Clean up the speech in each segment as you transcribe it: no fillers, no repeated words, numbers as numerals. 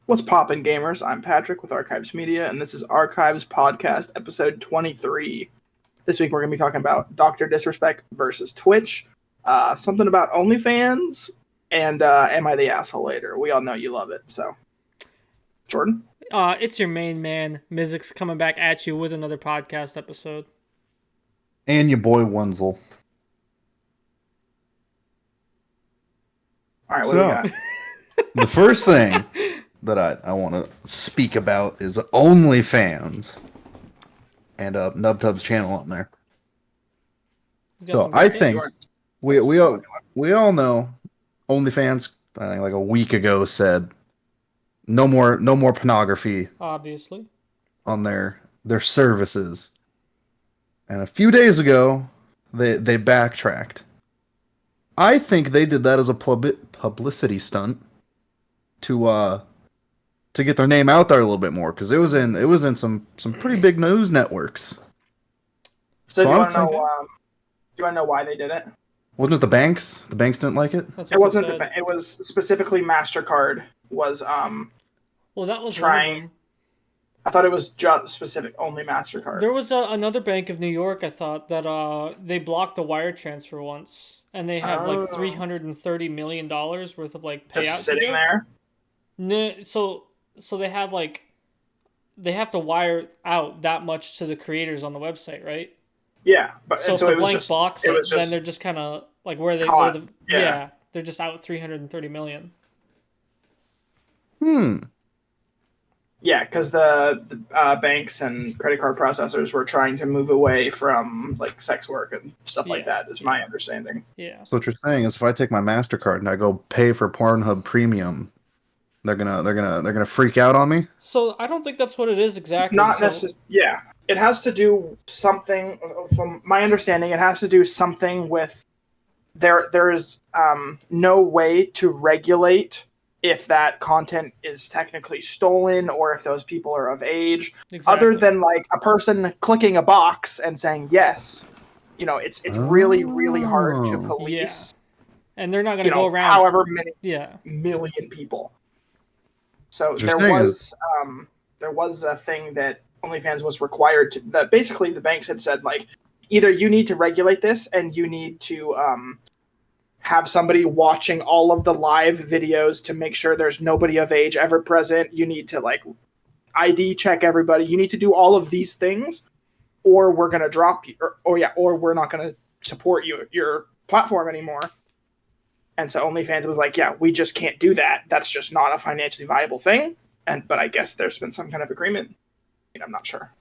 What's poppin', gamers? I'm Patrick with Archives Media, and this is Archives Podcast, episode 23. This week we're going to be talking about Dr. Disrespect versus Twitch, something about OnlyFans, and Am I the Asshole Later? We all know you love it, so. Jordan? It's your main man, Mizix, coming back at you with another podcast episode. And your boy Wenzel. All right, what do we got? The first thing that I want to speak about is OnlyFans and NubTub's channel on there. So I think we all know OnlyFans. I think like a week ago said no more pornography. Obviously, on their services, and a few days ago they backtracked. I think they did that as a publicity stunt to get their name out there a little bit more, because it was in some pretty big news networks. So do you want to know why they did it? Wasn't it the banks? The banks didn't like it. It wasn't it was specifically MasterCard was well, that was trying. I thought it was just specific only MasterCard. There was another bank of New York, I thought, that they blocked the wire transfer once, and they have like $330 million worth of like payouts just sitting there. No, so they have to wire out that much to the creators on the website, right? Yeah, but so if it the was blank just, box, it was then just they're just kind of like where yeah, they're just out $330 million. Yeah, because the banks and credit card processors were trying to move away from like sex work and stuff like that. Is my understanding. Yeah. So what you're saying is, if I take my MasterCard and I go pay for Pornhub Premium, they're gonna freak out on me? So I don't think that's what it is exactly. Not necessarily. Yeah, it has to do something. From my understanding, it has to do something with there is no way to regulate if that content is technically stolen or if those people are of age, other than like a person clicking a box and saying yes. You know, it's really, really hard to police. Yeah. And they're not going to go around however many million people. So there was a thing that OnlyFans was required to. That basically the banks had said, like, either you need to regulate this and you need to have somebody watching all of the live videos to make sure there's nobody of age ever present. You need to like ID check everybody. You need to do all of these things, or we're gonna drop you, or we're not gonna support your platform anymore. And so OnlyFans was like, yeah, we just can't do that. That's just not a financially viable thing. But I guess there's been some kind of agreement. I'm not sure.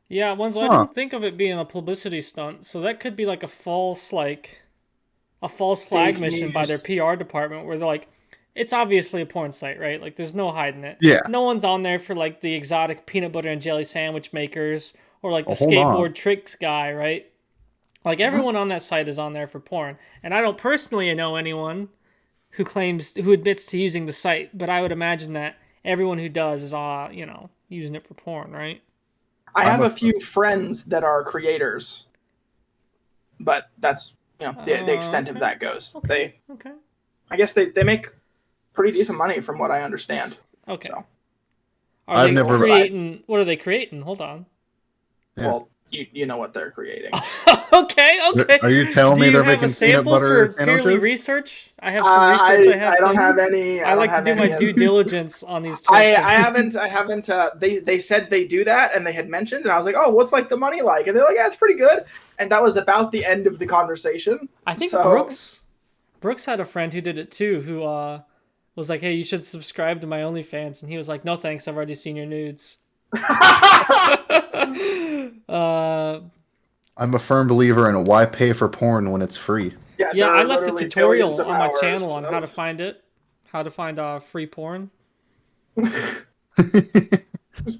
Yeah, I didn't think of it being a publicity stunt. So that could be like a false flag mission by their PR department, where they're like, it's obviously a porn site, right? Like, there's no hiding it. Yeah. No one's on there for like the exotic peanut butter and jelly sandwich makers or like the skateboard tricks guy, right? Like, everyone on that site is on there for porn. And I don't personally know anyone who admits to using the site, but I would imagine that everyone who does is, using it for porn, right? I have a few friends that are creators, but that's, the extent of that goes. Okay. I guess they make pretty decent money from what I understand. Okay. So. What are they creating? Hold on. Yeah. Well, you know what they're creating. Okay. Are you telling me they're making peanut butter sandwiches? Research? I have some research. I don't have any. I like to do my due diligence on these. I haven't. They said they do that, and they had mentioned, and I was like, oh, what's like the money like? And they're like, yeah, it's pretty good. And that was about the end of the conversation. I think Brooks had a friend who did it too, who was like, hey, you should subscribe to my OnlyFans, and he was like, no thanks, I've already seen your nudes. I'm a firm believer in why pay for porn when it's free. Yeah, I left a tutorial on my channel on how to find free porn. There's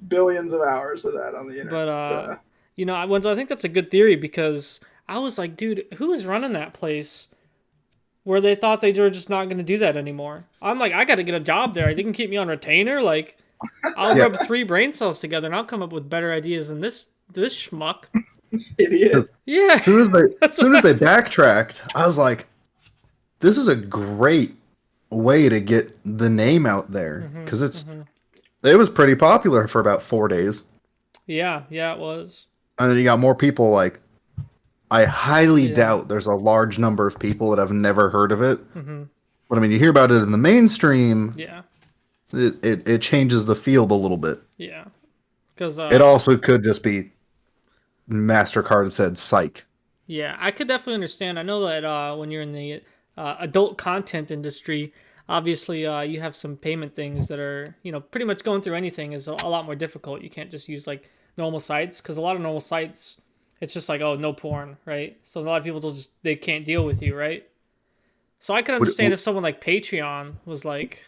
billions of hours of that on the internet. But I think that's a good theory, because I was like, dude, who is running that place where they thought they were just not going to do that anymore? I'm like, I got to get a job there. They can keep me on retainer. Like, I'll rub 3 brain cells together and I'll come up with better ideas than this schmuck. This idiot. Yeah. As soon as they backtracked, I was like, this is a great way to get the name out there because it was pretty popular for about 4 days. Yeah, it was. And then you got more people like. I highly doubt there's a large number of people that have never heard of it. But I mean, you hear about it in the mainstream. Yeah. It changes the field a little bit. Yeah. Because it also could just be MasterCard said psych. Yeah, I could definitely understand. I know that when you're in the adult content industry, obviously you have some payment things that are, pretty much going through anything is a lot more difficult. You can't just use like normal sites because a lot of normal sites, it's just like, oh, no porn, right? So a lot of people they can't deal with you, right? So I could understand if someone like Patreon was like,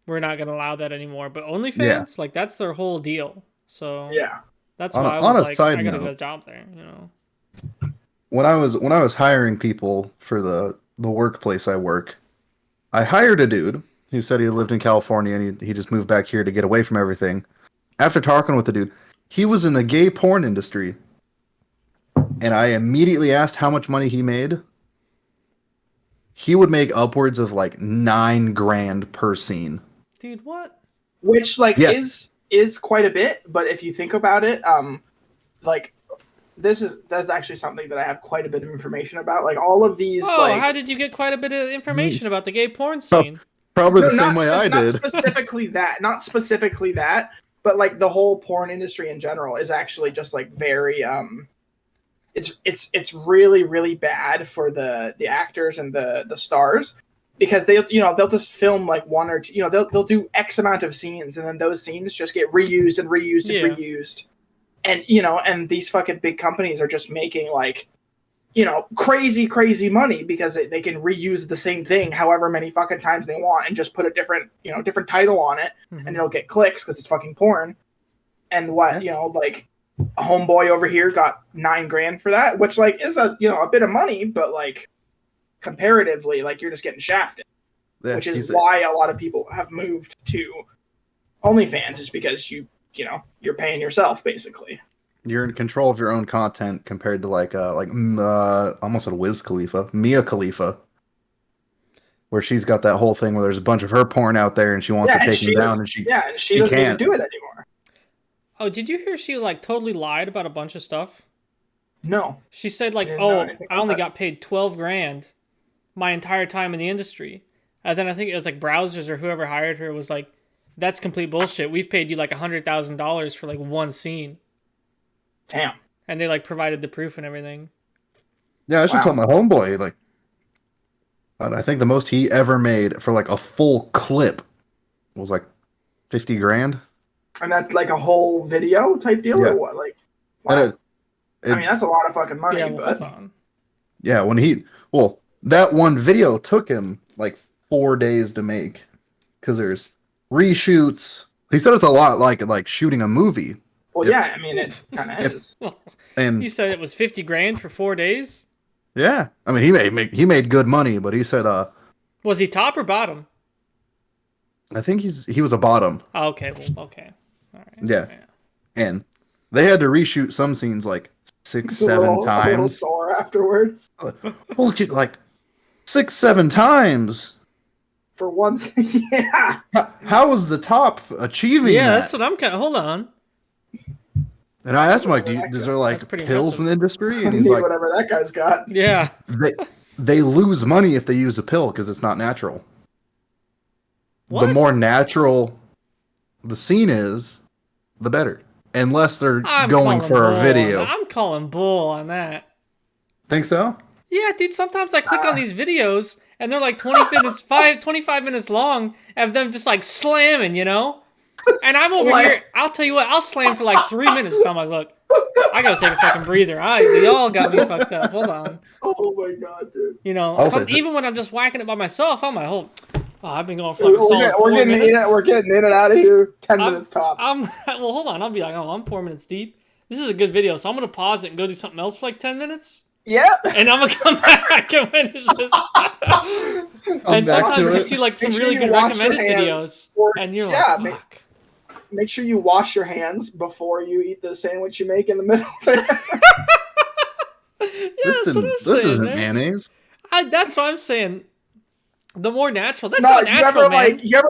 we're not going to allow that anymore. But OnlyFans, like that's their whole deal. So yeah, that's why I was like, I got to get a job there, When I was hiring people for the workplace I work, I hired a dude who said he lived in California and he just moved back here to get away from everything. After talking with the dude, he was in the gay porn industry. And I immediately asked how much money he made. He would make upwards of like $9,000 per scene. Dude, what? Which is quite a bit, but if you think about it, that's actually something that I have quite a bit of information about. Like all of these. Oh, how did you get quite a bit of information about the gay porn scene? Probably the same way I did. Not specifically that, but like the whole porn industry in general is actually just like very it's really, really bad for the actors and the stars because they'll just film like one or two, they'll do X amount of scenes and then those scenes just get reused and reused. And, and these fucking big companies are just making like, crazy money because they can reuse the same thing however many fucking times they want and just put a different title on it and it'll get clicks because it's fucking porn. And like a homeboy over here got $9,000 for that, which like is a bit of money, but like comparatively, like you're just getting shafted, which is why a lot of people have moved to OnlyFans is because you're paying yourself basically. You're in control of your own content compared to like almost a Mia Khalifa, where she's got that whole thing where there's a bunch of her porn out there and she wants to take them down and she doesn't even do it anymore. Oh, did you hear she like totally lied about a bunch of stuff? No. She said like, I only got paid $12,000 my entire time in the industry. And then I think it was like Browsers or whoever hired her was like, that's complete bullshit. We've paid you like $100,000 for like one scene. Damn. And they like provided the proof and everything. Yeah, I should tell my homeboy like, I think the most he ever made for like a full clip was like $50,000. And that's like a whole video type deal or what? Like, wow. I mean, that's a lot of fucking money. Yeah, but yeah, that one video took him like 4 days to make because there's reshoots. He said it's a lot like shooting a movie. Well, I mean, it kind of is. And you said it was $50,000 for 4 days. Yeah, I mean, he made good money, but he said, was he top or bottom? I think he was a bottom. Oh, okay, well, okay, all right. Yeah, and they had to reshoot some scenes like 6-7 times. A little sore afterwards. Well, like 6-7 times for once. Yeah. How was the top achieving that? Yeah, that's what I'm kind of. Hold on. And I asked him, like, is there like pills in the industry? And he's like, whatever that guy's got. Yeah. They lose money if they use a pill because it's not natural. What? The more natural the scene is, the better. Unless they're going for a video. I'm calling bull on that. Think so? Yeah, dude, sometimes I click on these videos and they're like 25 minutes long of them just like slamming, And I'm over here, I'll tell you what, I'll slam for like 3 minutes. I'm like, look, I gotta take a fucking breather. Y'all got me fucked up. Hold on. Oh my god, dude. Even when I'm just whacking it by myself, I'm like, I've been going for like a solid 4 minutes. We're getting in and out of here. 10 minutes tops. Well, hold on. I'll be like, I'm 4 minutes deep. This is a good video, so I'm gonna pause it and go do something else for like 10 minutes. Yeah. And I'm gonna come back and finish this. And sometimes you see like some really good recommended videos, and you're like, fuck. Make sure you wash your hands before you eat the sandwich you make in the middle there. This isn't mayonnaise. That's what I'm saying. The more natural. That's not natural, man. You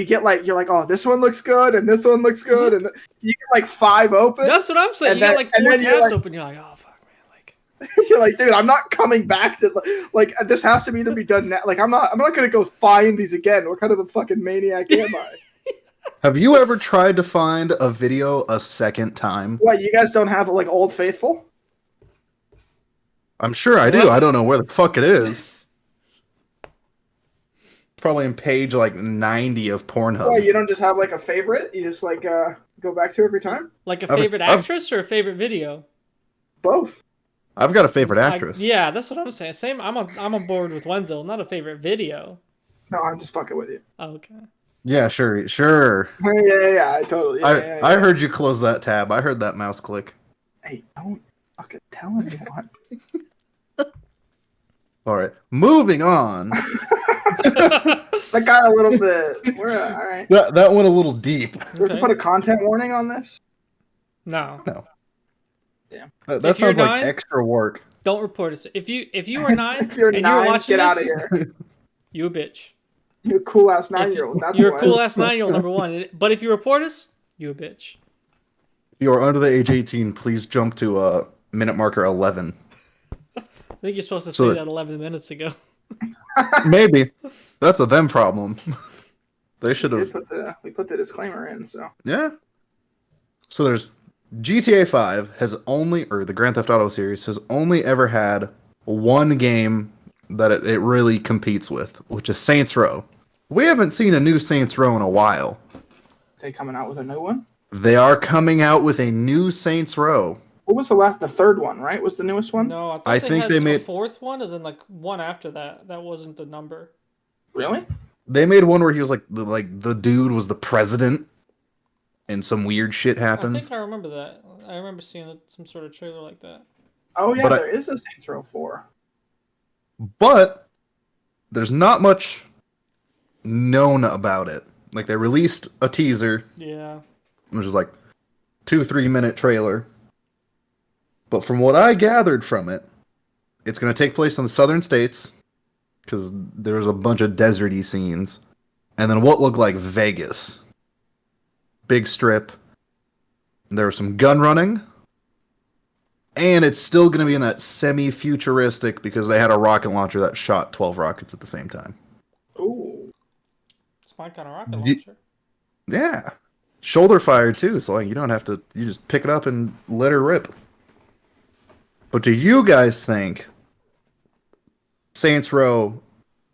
get like, you're like, oh, this one looks good, and this one looks good, and you get like 5 open. That's what I'm saying. You got like 4 tabs open. You're like, oh fuck, man. Like, you're like, dude, I'm not coming back to like this. Has to either be done now. Like, I'm not gonna go find these again. What kind of a fucking maniac am I? Have you ever tried to find a video a second time? What, you guys don't have like Old Faithful? I'm sure I do. I don't know where the fuck it is. Probably in page like 90 of Pornhub. Well, you don't just have like a favorite? You just like go back to every time? Like a favorite actress or a favorite video? Both. I've got a favorite actress. Yeah, that's what I'm saying. Same. I'm on board with Wenzel. Not a favorite video. No, I'm just fucking with you. Oh, okay. Yeah, sure. Yeah, I totally. I heard you close that tab. I heard that mouse click. Hey, don't fucking tell anyone. All right, moving on. That got a little bit. All right. That went a little deep. Do we have to put a content warning on this? No. Damn. That sounds like extra work. Don't report it. If you are 9 if you're and 9, you're watching get out of here. You a bitch. You're a cool ass 9-year-old. You're a cool ass 9-year-old, number one. But if you report us, you a bitch. If you are under the age 18, please jump to minute marker 11. I think you're supposed to say that 11 minutes ago. Maybe. That's a them problem. They should have. We put the disclaimer in, so. Yeah. So there's GTA 5 has only, or the Grand Theft Auto series has only ever had one game that it really competes with, which is Saints Row. We haven't seen a new Saints Row in a while. They coming out with a new one? They are coming out with a new Saints Row. What was the third one, right? Was the newest one? No, I think they made a fourth one, and then like one after that. That wasn't the number. Really? They made one where he was like the dude was the president, and some weird shit happens. I think I remember that. I remember seeing some sort of trailer like that. Oh yeah, there is a Saints Row 4. But there's not much known about it. Like, they released a teaser. Yeah. Which is like 2-3 minute trailer. But from what I gathered from it, it's going to take place in the southern states. Because there's a bunch of deserty scenes. And then what looked like Vegas. Big strip. There was some gun running. And it's still going to be in that semi-futuristic because they had a rocket launcher that shot 12 rockets at the same time. Ooh. It's my kind of rocket launcher. Yeah. Shoulder fire too, so like you don't have to, you just pick it up and let her rip. But do you guys think Saints Row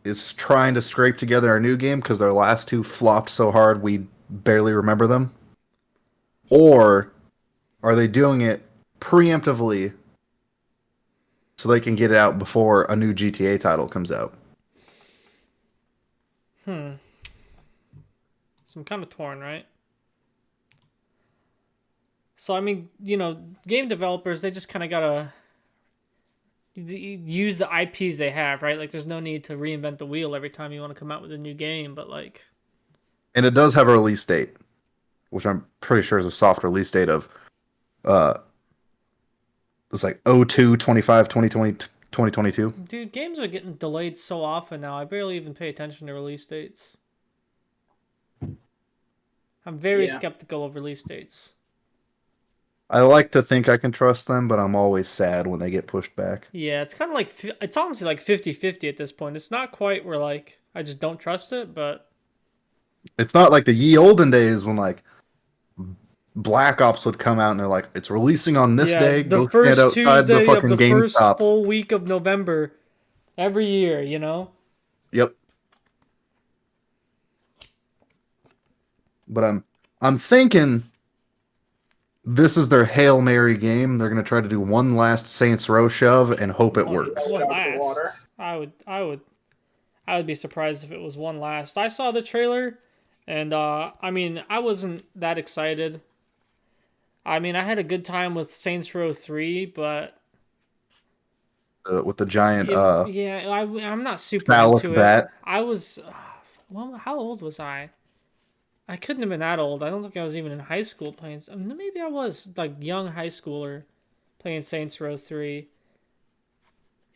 is trying to scrape together a new game because their last two flopped so hard we barely remember them? Or are they doing it preemptively so they can get it out before a new GTA title comes out? So I'm kind of torn, right? So, I mean, game developers, they just kind of got to use the IPs they have, right? Like, there's no need to reinvent the wheel every time you want to come out with a new game, but like... And it does have a release date, which I'm pretty sure is a soft release date of... It's like 2022. Dude, games are getting delayed so often now. I barely even pay attention to release dates. I'm very skeptical of release dates. I like to think I can trust them, but I'm always sad when they get pushed back. Yeah, it's kind of like, it's honestly like 50-50 at this point. It's not quite where like, I just don't trust it, but... It's not like the ye olden days when like Black Ops would come out and they're like, it's releasing on this day. The first Tuesday of the first full week of November every year, Yep. But I'm thinking this is their Hail Mary game. They're gonna try to do one last Saints Row shove and hope it works. One last. I would be surprised if it was one last. I saw the trailer, and I mean, I wasn't that excited. I mean, I had a good time with Saints Row 3, but with the giant I'm not super into bat. It. I was how old was I? I couldn't have been that old. I don't think I was even in high school playing. Maybe I was like young high schooler playing Saints Row 3.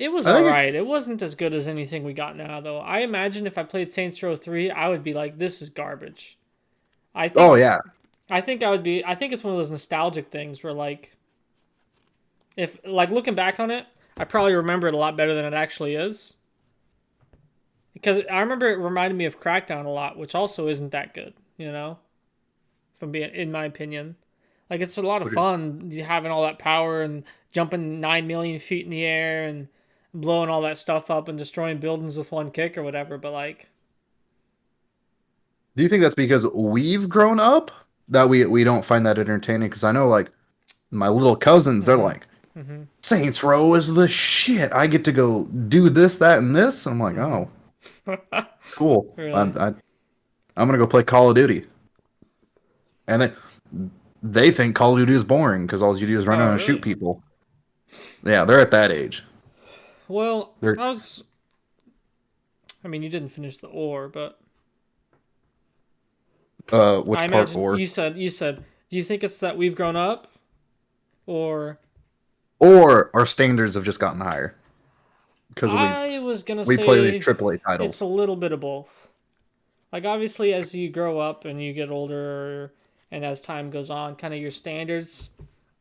It was alright. It wasn't as good as anything we got now, though. I imagine if I played Saints Row 3, I would be like, this is garbage. I think. Oh yeah. I think I would be. I think it's one of those nostalgic things where, like, if like looking back on it, I probably remember it a lot better than it actually is. Because I remember it reminded me of Crackdown a lot, which also isn't that good, you know? From being, in my opinion. Like, it's a lot of fun having all that power and jumping 9 million feet in the air and blowing all that stuff up and destroying buildings with one kick or whatever, but like... Do you think that's because we've grown up that we don't find that entertaining? Because I know, like, my little cousins, they're like, Saints Row is the shit. I get to go do this, that, and this. And I'm like, oh, cool. Really? I'm gonna go play Call of Duty. And they think Call of Duty is boring because all you do is run around and shoot people. Yeah, they're at that age. Well, I mean, you didn't finish the or, but... Which part or? You said, do you think it's that we've grown up? Or our standards have just gotten higher? Because we play these AAA titles. It's a little bit of both. Like, obviously, as you grow up and you get older, and as time goes on, kind of your standards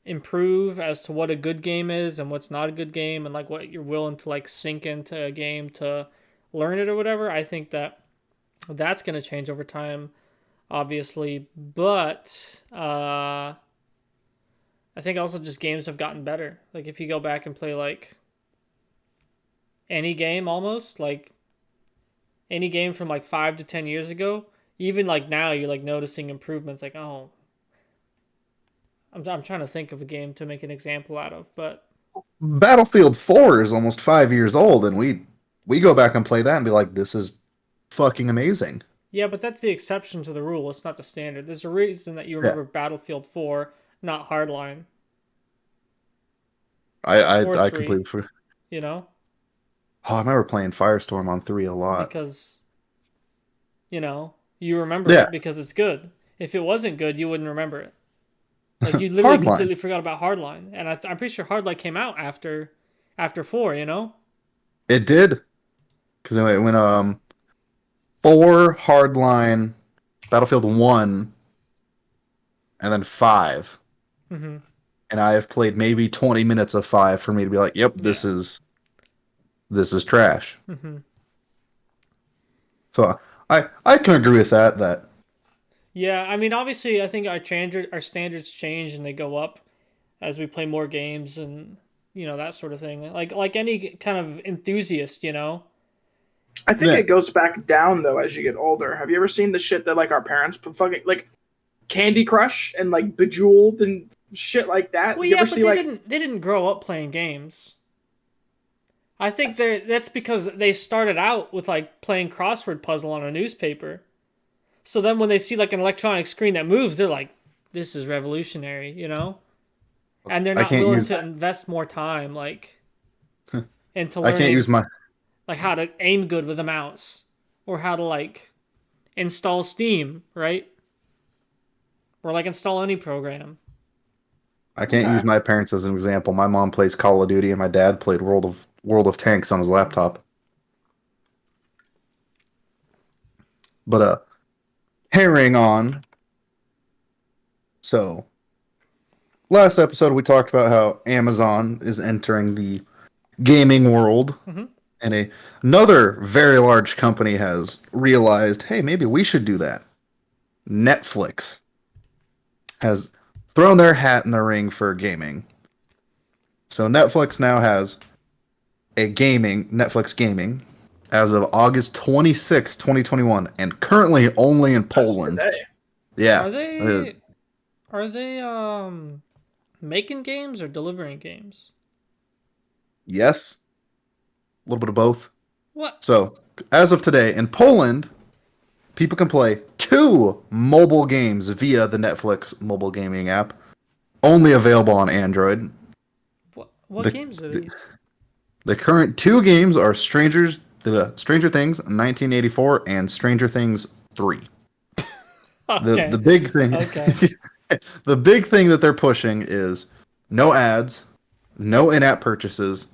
improve as to what a good game is and what's not a good game, and like what you're willing to like sink into a game to learn it or whatever. I think that's going to change over time, obviously, but I think also just games have gotten better. Like, if you go back and play like any game, almost like any game from like 5 to 10 years ago, even like now, you're like noticing improvements. Like, oh, I'm trying to think of a game to make an example out of, but Battlefield 4 is almost 5 years old, and we go back and play that and be like, this is fucking amazing. Yeah, but that's the exception to the rule. It's not the standard. There's a reason that you remember Battlefield 4, not Hardline. I completely forgot. You know? Oh, I remember playing Firestorm on 3 a lot. Because, you know, you remember it because it's good. If it wasn't good, you wouldn't remember it. Like, you literally completely forgot about Hardline. And I'm pretty sure Hardline came out after 4, you know? It did. Because when 4, Hardline, Battlefield 1, and then 5. Mm-hmm. And I have played maybe 20 minutes of 5 for me to be like, yep, this is trash. Mm-hmm. So I can agree with that. Yeah, I mean, obviously, I think our standards change and they go up as we play more games and, you know, that sort of thing. Like any kind of enthusiast, you know? I think it goes back down, though, as you get older. Have you ever seen the shit that, like, our parents put fucking, like, Candy Crush and, like, Bejeweled and shit like that? Well, yeah, but they didn't grow up playing games. I think that's because they started out with, like, playing crossword puzzle on a newspaper. So then when they see, like, an electronic screen that moves, they're like, this is revolutionary, you know? And they're not willing to invest more time, like, into learning. I can't use my... Like, how to aim good with a mouse. Or how to, like, install Steam, right? Or, like, install any program. I can't use my parents as an example. My mom plays Call of Duty, and my dad played World of Tanks on his laptop. But, carrying on. So, last episode we talked about how Amazon is entering the gaming world. Mm-hmm. And another very large company has realized, hey, maybe we should do that. Netflix has thrown their hat in the ring for gaming. So Netflix now has Netflix Gaming, as of August 26, 2021, and currently only in Poland. Yeah. Are they making games or delivering games? Yes. A little bit of both. What? So, as of today, in Poland, people can play 2 mobile games via the Netflix mobile gaming app, only available on Android. What games are these? The current 2 games are Stranger Things 1984 and Stranger Things 3. Okay. The big thing, the big thing that they're pushing is no ads, no in-app purchases,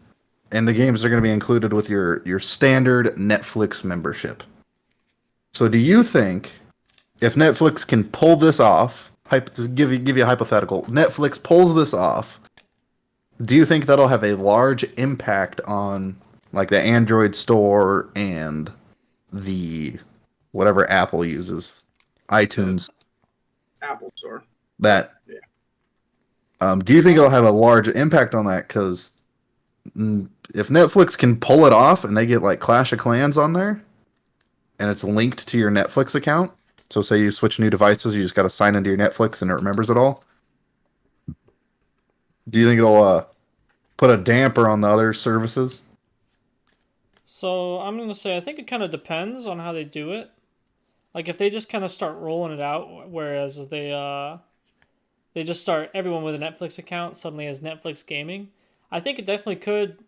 and the games are going to be included with your standard Netflix membership. So do you think if Netflix can pull this off, to give you a hypothetical, Netflix pulls this off, do you think that'll have a large impact on like the Android store and the whatever Apple uses, iTunes, Apple Store? that? Yeah. Do you think it'll have a large impact on that? Because if Netflix can pull it off and they get like Clash of Clans on there, and it's linked to your Netflix account, so say you switch new devices, you just got to sign into your Netflix and it remembers it all. Do you think it'll put a damper on the other services? So I'm gonna say I think it kind of depends on how they do it. Like if they just kind of start rolling it out, whereas they just start everyone with a Netflix account suddenly has Netflix gaming. I think it definitely could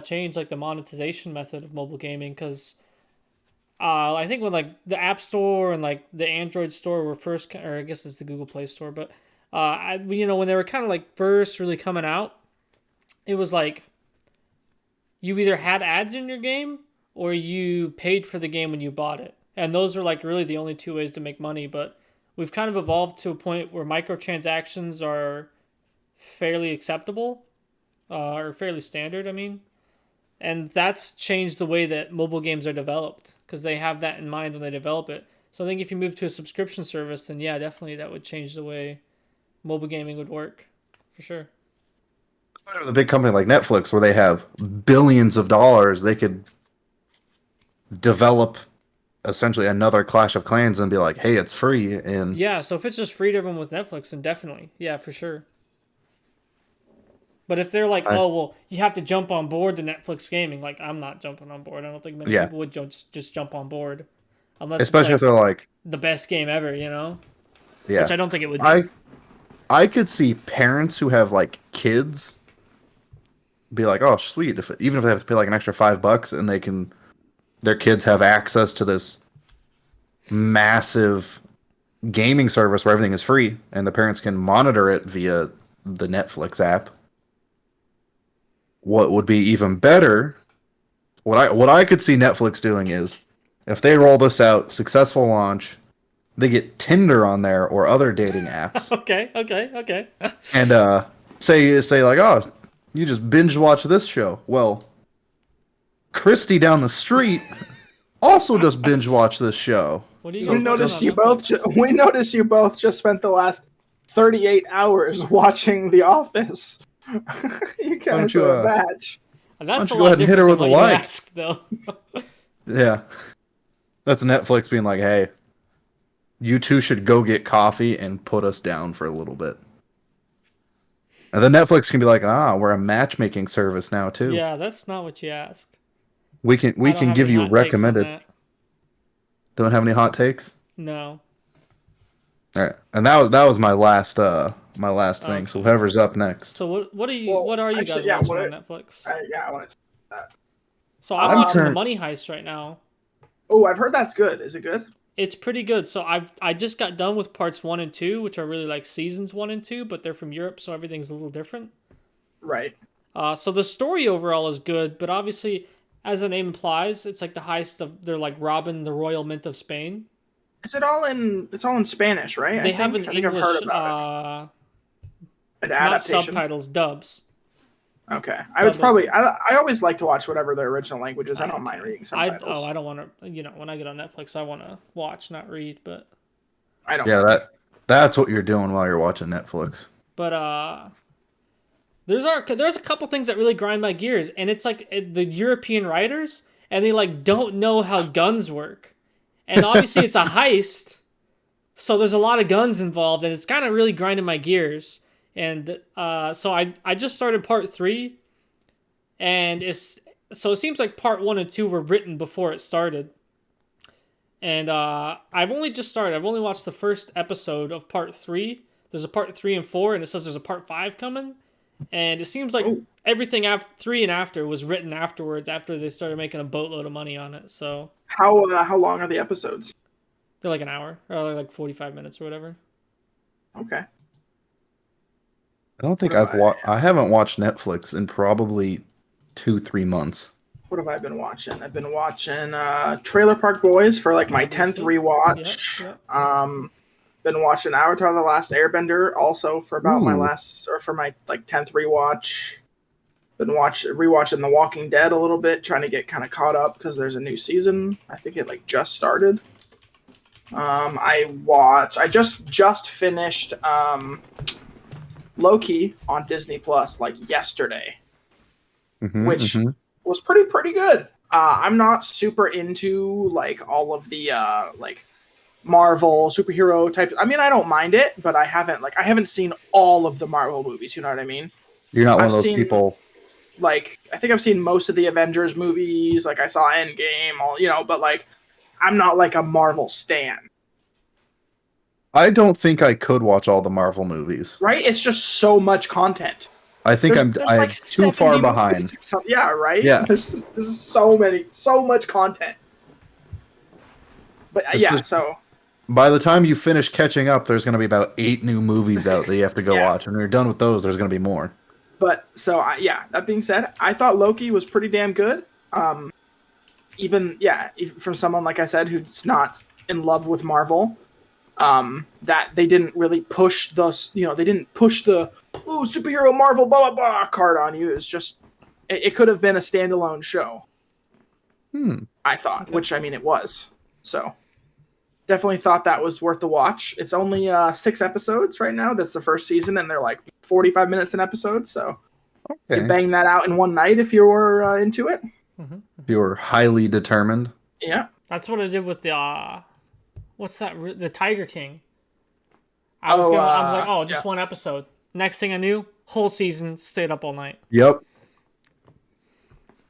change like the monetization method of mobile gaming because I think when like the App Store and like the Android store were first, or I guess it's the Google Play Store, but when they were kind of like first really coming out, it was like you either had ads in your game or you paid for the game when you bought it. And those are like really the only two ways to make money. But we've kind of evolved to a point where microtransactions are fairly acceptable, or fairly standard, I mean. And that's changed the way that mobile games are developed because they have that in mind when they develop it. So I think if you move to a subscription service, then yeah, definitely that would change the way mobile gaming would work, for sure. With a big company like Netflix, where they have billions of dollars, they could develop essentially another Clash of Clans and be like, "Hey, it's free." And yeah, so if it's just free to everyone with Netflix, then definitely, yeah, for sure. But if they're like, "Oh, well, you have to jump on board to Netflix gaming," like I'm not jumping on board. I don't think many people would just jump on board, unless especially it's if they're like the best game ever, you know? Yeah, which I don't think it would be. I could see parents who have like kids be like, "Oh, sweet!" Even if they have to pay like an extra $5 and their kids have access to this massive gaming service where everything is free, and the parents can monitor it via the Netflix app. What would be even better? What I could see Netflix doing is, if they roll this out, successful launch, they get Tinder on there or other dating apps. Okay. And say like, "Oh, you just binge watch this show." Well, Christy down the street also just binge watch this show. What do you we noticed you both just spent the last 38 hours watching The Office. You guys are a match. And that's a go ahead and hit her with a like, ask, though. Yeah, that's Netflix being like, "Hey, you two should go get coffee and put us down for a little bit." And then Netflix can be like, "We're a matchmaking service now too." Yeah, that's not what you asked. We can give you recommended. Don't have any hot takes? No. All right, and that was my last thing. So whoever's up next. So what are you guys watching on Netflix? I want to say that. So I'm watching the Money Heist right now. Oh, I've heard that's good. Is it good? It's pretty good. So I just got done with parts 1 and 2, which are really like seasons 1 and 2, but they're from Europe, so everything's a little different. Right. So the story overall is good, but obviously, as the name implies, it's like the heist of they're like robbing the Royal Mint of Spain. Is it all in? It's all in Spanish, right? They have an English, an not adaptation. subtitles, dubs. Okay, I always like to watch whatever the original language is. I don't mind reading subtitles. I don't want to. When I get on Netflix, I want to watch, not read. But I don't. Yeah, that's what you're doing while you're watching Netflix. But there's a couple things that really grind my gears, and it's like the European writers, and they like don't know how guns work. And obviously it's a heist, so there's a lot of guns involved, and it's kind of really grinding my gears. And so I just started part 3, and it seems like part 1 and 2 were written before it started. And I've only just started. I've only watched the first episode of part 3. There's a part 3 and 4, and it says there's a part 5 coming. And it seems like everything after 3 and after was written afterwards, after they started making a boatload of money on it. So how long are the episodes? They're like an hour, or like 45 minutes or whatever. Okay. I don't think I haven't watched Netflix in probably 2-3 months. What have I been watching? I've been watching Trailer Park Boys for like my 10th rewatch. Yep. Been watching Avatar: The Last Airbender also for about my 10th rewatch. Been rewatching The Walking Dead a little bit, trying to get kind of caught up because there's a new season. I think it like just started. I just finished Loki on Disney Plus like yesterday, which was pretty good. I'm not super into like all of the like Marvel superhero type. I mean, I don't mind it, but I haven't seen all of the Marvel movies. You know what I mean? You're not one of those people. Like, I think I've seen most of the Avengers movies. Like, I saw Endgame, but like, I'm not like a Marvel stan. I don't think I could watch all the Marvel movies. Right? It's just so much content. I think I'm like too far behind. Yeah, right? Yeah. There's so much content. But so by the time you finish catching up, there's going to be about 8 new movies out that you have to go watch. And when you're done with those, there's going to be more. But so that being said, I thought Loki was pretty damn good. Even from someone like I said who's not in love with Marvel, that they didn't really push the superhero Marvel blah blah blah card on you. It's just it could have been a standalone show. I thought, which I mean it was. So definitely thought that was worth the watch. It's only 6 episodes right now. That's the first season, and they're like 45 minutes an episode. So you bang that out in one night if you're into it. If you're highly determined. Yeah, that's what I did with the what's that? The Tiger King. I was like, just one episode. Next thing I knew, whole season, stayed up all night. Yep.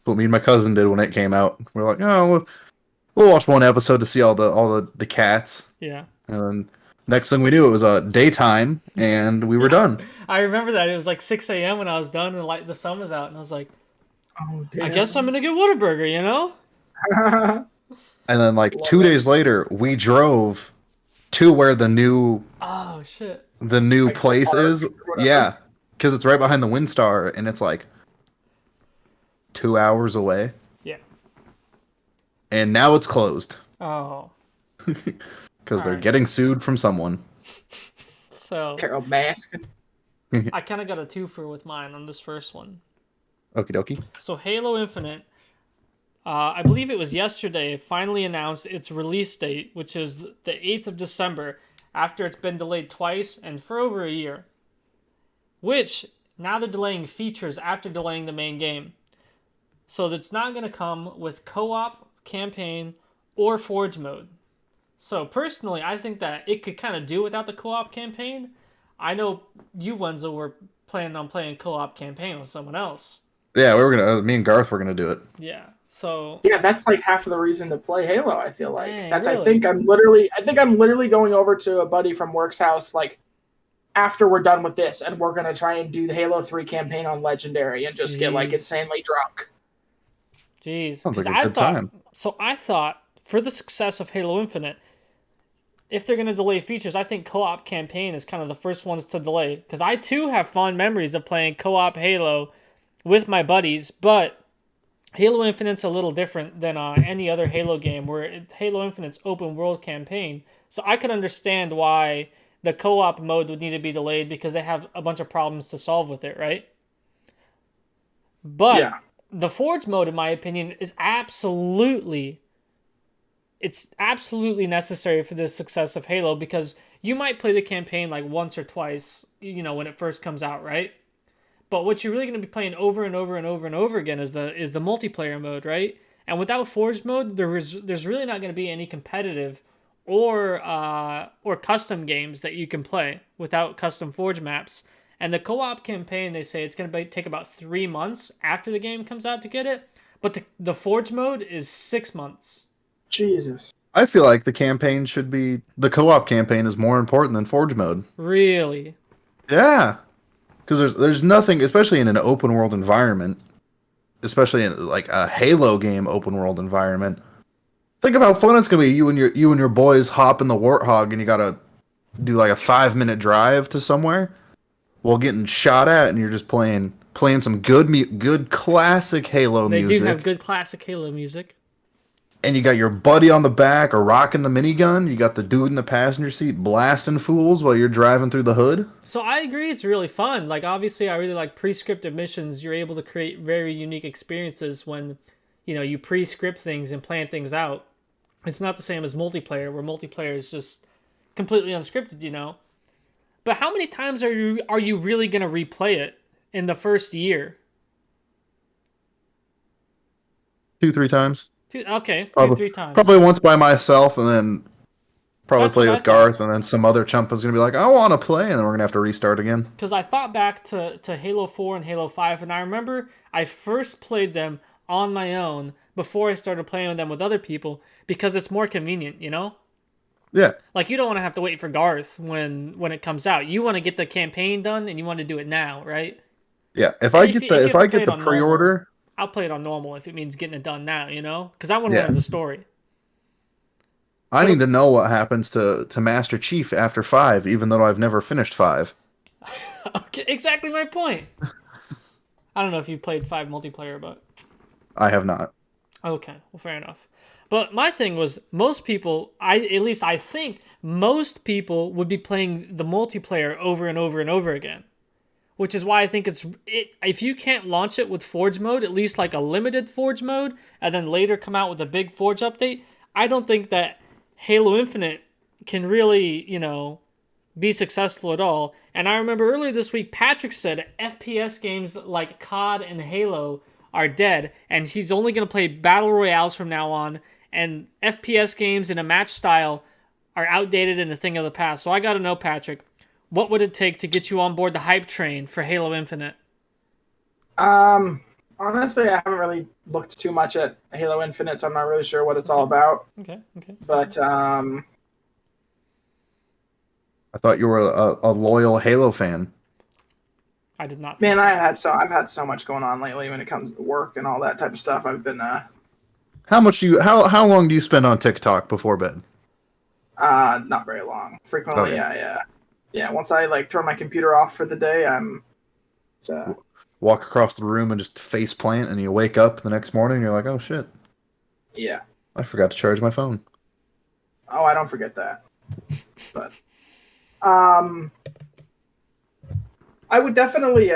What me and my cousin did when it came out. We're like, we'll watch one episode to see all the cats. Yeah. And then next thing we knew, it was daytime, and we were done. I remember that. It was like 6 a.m. when I was done, and the sun was out, and I was like, oh, damn. I guess I'm going to get Whataburger, you know? And then 2 days later, we drove to where the new... Oh, shit. The new place is. Yeah. Because it's right behind the Windstar, and it's 2 hours away. Yeah. And now it's closed. Oh. Because they're getting sued from someone. So. Carol Baskin. I kind of got a twofer with mine on this first one. Okie dokie. So Halo Infinite, I believe it was yesterday, finally announced its release date, which is the 8th of December, after it's been delayed twice and for over a year. Which, now they're delaying features after delaying the main game. So it's not going to come with co-op, campaign, or Forge mode. So personally, I think that it could kind of do without the co-op campaign. I know you, Wenzel, were planning on playing co-op campaign with someone else. Yeah, me and Garth were gonna do it. Yeah, so that's like half of the reason to play Halo. I feel like really? I think I'm literally going over to a buddy from work's house after we're done with this, and we're gonna try and do the Halo 3 campaign on Legendary and just get insanely drunk. Jeez, sounds like a good time. So I thought for the success of Halo Infinite, if they're gonna delay features, I think co-op campaign is kind of the first ones to delay, because I too have fond memories of playing co-op Halo with my buddies, but Halo Infinite's a little different than any other Halo game, where Halo Infinite's open world campaign. So I could understand why the co-op mode would need to be delayed, because they have a bunch of problems to solve with it, right? But the Forge mode, in my opinion, is absolutely necessary for the success of Halo, because you might play the campaign once or twice, when it first comes out, right? But what you're really going to be playing over and over and over and over again is the multiplayer mode, right? And without Forge mode, there's really not going to be any competitive or custom games that you can play without custom Forge maps. And the co-op campaign, they say it's going to take about 3 months after the game comes out to get it. But the Forge mode is 6 months. Jesus. I feel like the co-op campaign is more important than Forge mode. Really? Yeah. Because there's nothing, especially in an open world environment, especially in a Halo game open world environment. Think of how fun it's gonna be. You and your boys hop in the Warthog, and you gotta do a 5-minute drive to somewhere while getting shot at, and you're just playing playing some good classic Halo music. They do have good classic Halo music. And you got your buddy on the back or rocking the minigun. You got the dude in the passenger seat blasting fools while you're driving through the hood. So I agree, it's really fun. Like, obviously, I really like pre-scripted missions. You're able to create very unique experiences when, you pre-script things and plan things out. It's not the same as multiplayer, where multiplayer is just completely unscripted, But how many times are you really gonna replay it in the first year? 2-3 times. Okay, probably, 3 times. Probably once by myself, and then probably That's play with Garth, and then some other chump is going to be like, I want to play, and then we're going to have to restart again. Because I thought back to Halo 4 and Halo 5, and I remember I first played them on my own before I started playing them with other people, because it's more convenient, Yeah. Like, you don't want to have to wait for Garth when it comes out. You want to get the campaign done, and you want to do it now, right? Yeah, if I get the pre-order... I'll play it on normal if it means getting it done now, Because I want to learn the story. I need to know what happens to Master Chief after 5, even though I've never finished 5. Okay, exactly my point. I don't know if you played 5 multiplayer, but... I have not. Okay, well, fair enough. But my thing was, most people, I think most people would be playing the multiplayer over and over and over again. Which is why I think if you can't launch it with Forge mode, at least like a limited Forge mode, and then later come out with a big Forge update, I don't think that Halo Infinite can really, be successful at all. And I remember earlier this week, Patrick said FPS games like COD and Halo are dead, and he's only going to play Battle Royales from now on, and FPS games in a match style are outdated and a thing of the past. So I got to know, Patrick, what would it take to get you on board the hype train for Halo Infinite? Honestly, I haven't really looked too much at Halo Infinite, so I'm not really sure what it's all about. Okay. But I thought you were a loyal Halo fan. I did not. Man, I've had so much going on lately when it comes to work and all that type of stuff. I've been How long do you spend on TikTok before bed? Not very long. Frequently, okay. Once I turn my computer off for the day, I'm walk across the room and just face plant, and you wake up the next morning and you're like, oh shit. Yeah. I forgot to charge my phone. Oh, I don't forget that. But I would definitely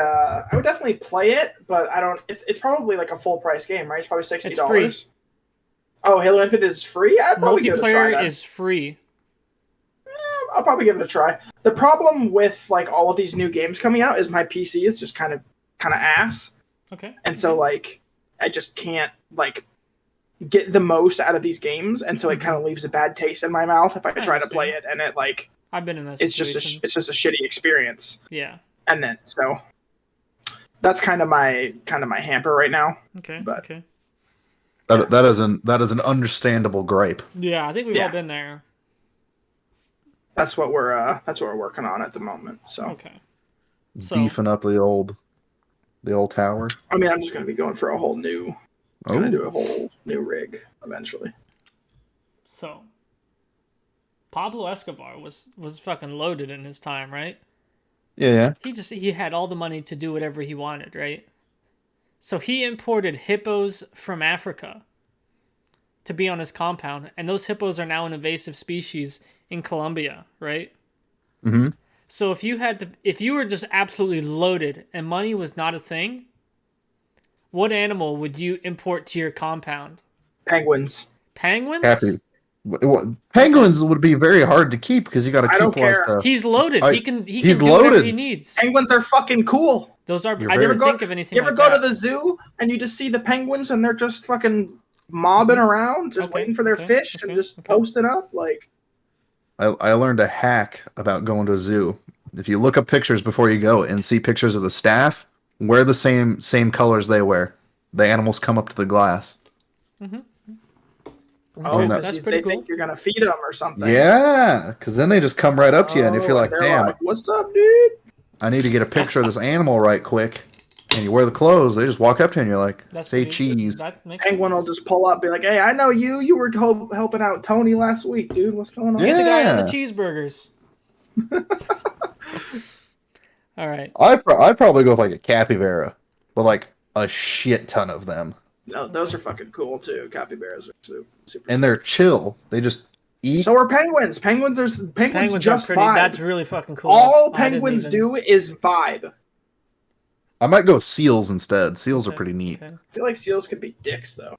play it, but I don't it's probably like a full price game, right? It's probably $60. It's free. Oh, Halo Infinite is free? I'd probably give it a try. Multiplayer is free. I'll probably give it a try. The problem with all of these new games coming out is my PC is just kind of ass. Okay. And so I just can't get the most out of these games, and so it kind of leaves a bad taste in my mouth if I try to play it, and it I've been in that situation. It's just a shitty experience. Yeah. And then so that's kind of my hamper right now. Okay. But okay. That is an understandable gripe. Yeah, I think we've all been there. That's what we're working on at the moment. So okay, beefing up the old tower. I mean, I'm just gonna be going for a whole new. Gonna do a whole new rig eventually. So Pablo Escobar was fucking loaded in his time, right? Yeah. He had all the money to do whatever he wanted, right? So he imported hippos from Africa to be on his compound, and those hippos are now an invasive species in Colombia, right? Mm-hmm. So if you were just absolutely loaded and money was not a thing, what animal would you import to your compound? Penguins. Penguins? Happy. Penguins would be very hard to keep because you got to keep. I don't care. He's loaded. He can do loaded. whatever he needs. Penguins are fucking cool. Those are. I never think of anything. You ever go to the zoo and you just see the penguins and they're just fucking mobbing around, just waiting for their fish and just posting up I learned a hack about going to a zoo. If you look up pictures before you go and see pictures of the staff, wear the same colors they wear. The animals come up to the glass. Mm-hmm. Oh, that's pretty cool. Think you're gonna feed them or something. Yeah, because then they just come right up to you, and if you're like, "Damn, what's up, dude? I need to get a picture of this animal right quick," and you wear the clothes, they just walk up to you, and you're like, "Say cheese." Penguin will just pull up, be like, "Hey, I know you. You were helping out Tony last week, dude. What's going on?" You're the guy on the cheeseburgers. All right. I'd probably go with a capybara. but like a shit ton of them. No, those are fucking cool too. Capybaras are super. And they're chill. They just eat. So are penguins. Penguins just vibe. That's really fucking cool. All penguins do is vibe. I might go with seals instead. Seals are pretty neat. I feel like seals could be dicks though.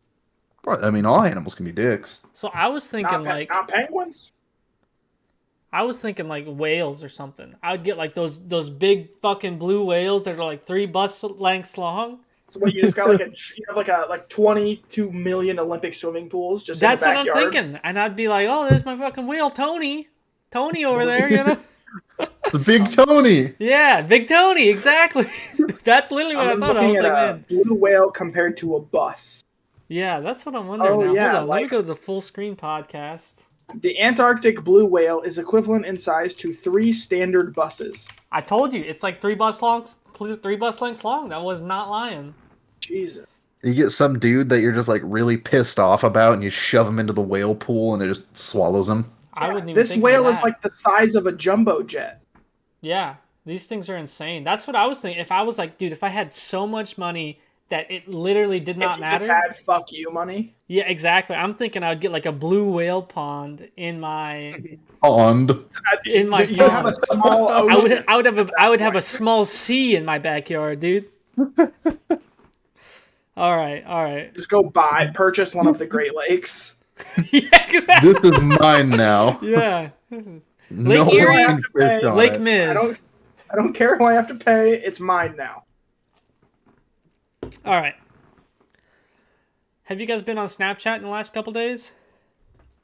I mean, all animals can be dicks. So I was thinking not penguins. I was thinking like whales or something. I would get like those big fucking blue whales that are like 3 bus lengths long. So what, you just got like 22 million Olympic swimming pools just That's in the backyard? What I'm thinking. And I'd be like, oh, there's my fucking whale, Tony over there, you know? It's a big Tony. Yeah, Big Tony, exactly. That's literally what I thought. I was like, man, blue whale compared to a bus. Yeah, that's what I'm wondering now. Yeah, hold on, let me go to the full screen podcast. The Antarctic blue whale is equivalent in size to 3 standard buses. I told you, it's like 3 bus lengths long. That was not lying. Jesus. You get some dude that you're just like really pissed off about, and you shove him into the whale pool, and it just swallows him. I wouldn't even. This whale is like the size of a jumbo jet. Yeah, these things are insane. That's what I was thinking. If I was like, dude, if I had so much money that it literally did not matter. If you just had fuck you money. Yeah, exactly. I'm thinking I would get like a blue whale pond in my pond. In my you have a small ocean. I would have a small sea in my backyard, dude. All right. Just go purchase one of the Great Lakes. Yeah, exactly. This is mine now. Yeah. No Lake Erie, one can fish on Lake it. Miz. I don't care who I have to pay. It's mine now. All right. Have you guys been on Snapchat in the last couple days?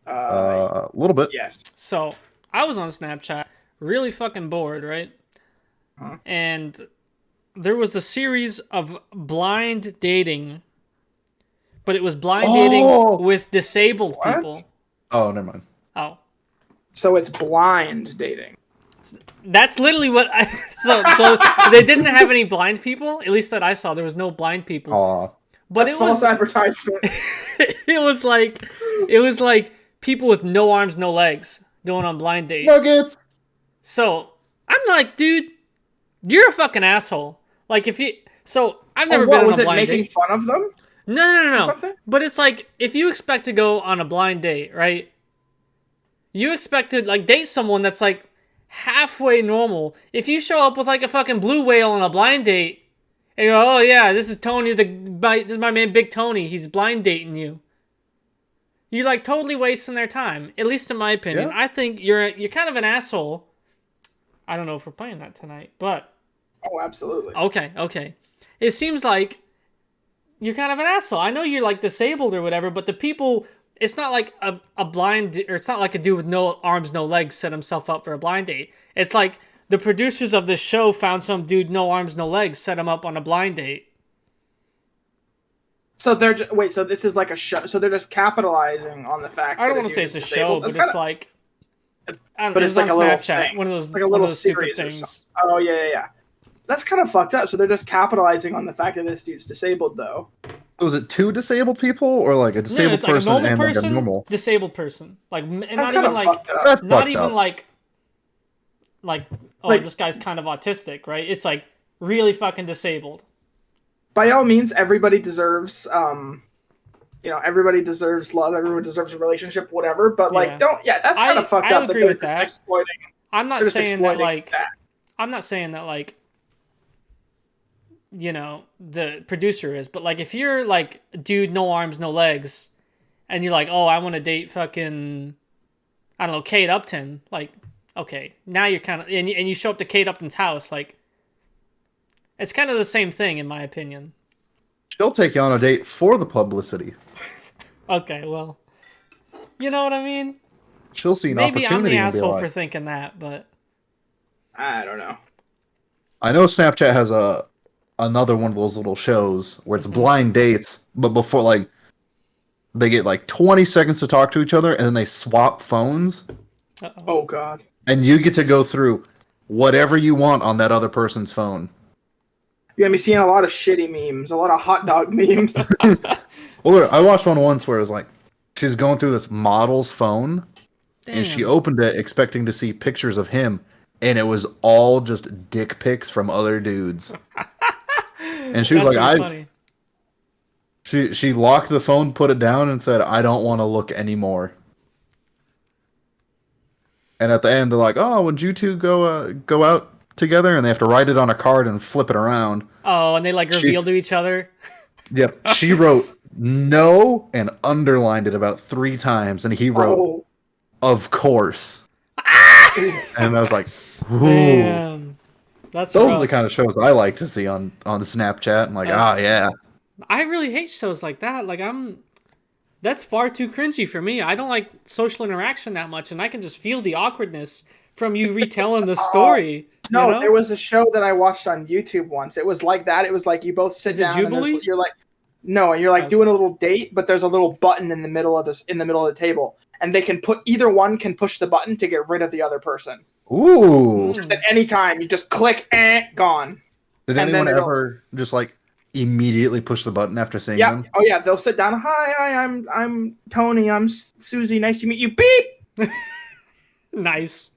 A little bit. Yes. So I was on Snapchat, really fucking bored, right? Huh? And there was a series of blind dating, but it was blind dating with disabled people. Oh, never mind. Oh. So it's blind dating. That's literally what I... So they didn't have any blind people, at least that I saw. There was no blind people. Aw. But That's false advertisement. It was like people with no arms, no legs going on blind dates. Nuggets. So I'm like, dude, you're a fucking asshole. Like if you... So I've never been on a blind date. Was it making fun of them? No. But it's like, if you expect to go on a blind date, right? You expect to like date someone that's like halfway normal. If you show up with like a fucking blue whale on a blind date, and you go, oh yeah, this is Tony, this is my man Big Tony, he's blind dating you. You're like totally wasting their time, at least in my opinion. Yeah. I think you're kind of an asshole. I don't know if we're playing that tonight, but... Oh, absolutely. Okay. It seems like you're kind of an asshole. I know you're like disabled or whatever, but the people... It's not like a blind... Or it's not like a dude with no arms, no legs set himself up for a blind date. It's like the producers of this show found some dude, no arms, no legs, set him up on a blind date. So they're so this is like a show. So they're just capitalizing on the fact. I don't want to say it's a show, but it's like. But it's like a little thing. One of those, like a little stupid series or things. something. Oh yeah. That's kind of fucked up. So they're just capitalizing on the fact that this dude's disabled, though. So is it 2 disabled people, or like a disabled person like a and person, like a normal disabled person? Like That's not even like That's not fucked even up. like this guy's kind of autistic, right? It's like really fucking disabled. By all means, everybody deserves everybody deserves love, everyone deserves a relationship, whatever, but like that's kind of fucked up that they're just exploiting. I'm not saying that I'm not saying that like the producer is, but like if you're like dude, no arms, no legs, and you're like, oh, I want to date fucking, I don't know, Kate Upton, like, okay, now you're kind of, and you show up to Kate Upton's house, like, it's kind of the same thing in my opinion. She'll take you on a date for the publicity. Okay, well, you know what I mean? She'll see an Maybe opportunity. I'm the asshole for thinking that, but I don't know. I know Snapchat has another one of those little shows where it's blind dates, but before like they get like 20 seconds to talk to each other and then they swap phones. Uh-oh. Oh god. And you get to go through whatever you want on that other person's phone. You're gonna be seeing a lot of shitty memes, a lot of hot dog memes. Well, I watched one once where it was like she's going through this model's phone. Damn. And she opened it expecting to see pictures of him, and it was all just dick pics from other dudes. And she was like, She locked the phone, put it down, and said, "I don't want to look anymore." And at the end, they're like, "Oh, would you two go out together?" And they have to write it on a card and flip it around. Oh, and they like reveal to each other. Yep. She wrote no and underlined it about 3 times, and he wrote, "Of course." And I was like, "Ooh." Damn. Those are the kind of shows I like to see on Snapchat. I'm like, yeah. I really hate shows like that. Like that's far too cringy for me. I don't like social interaction that much, and I can just feel the awkwardness from you retelling the story. No, you know? There was a show that I watched on YouTube once. It was like that. It was like you both sit down and you're like, no, and you're like doing a little date, but there's a little button in the middle of the table, and they can either one can push the button to get rid of the other person. Ooh! Just at any time, you just click, gone. Did anyone ever just like immediately push the button after seeing them? Oh yeah, they'll sit down. Hi, I'm Tony. I'm Susie. Nice to meet you. Beep. Nice.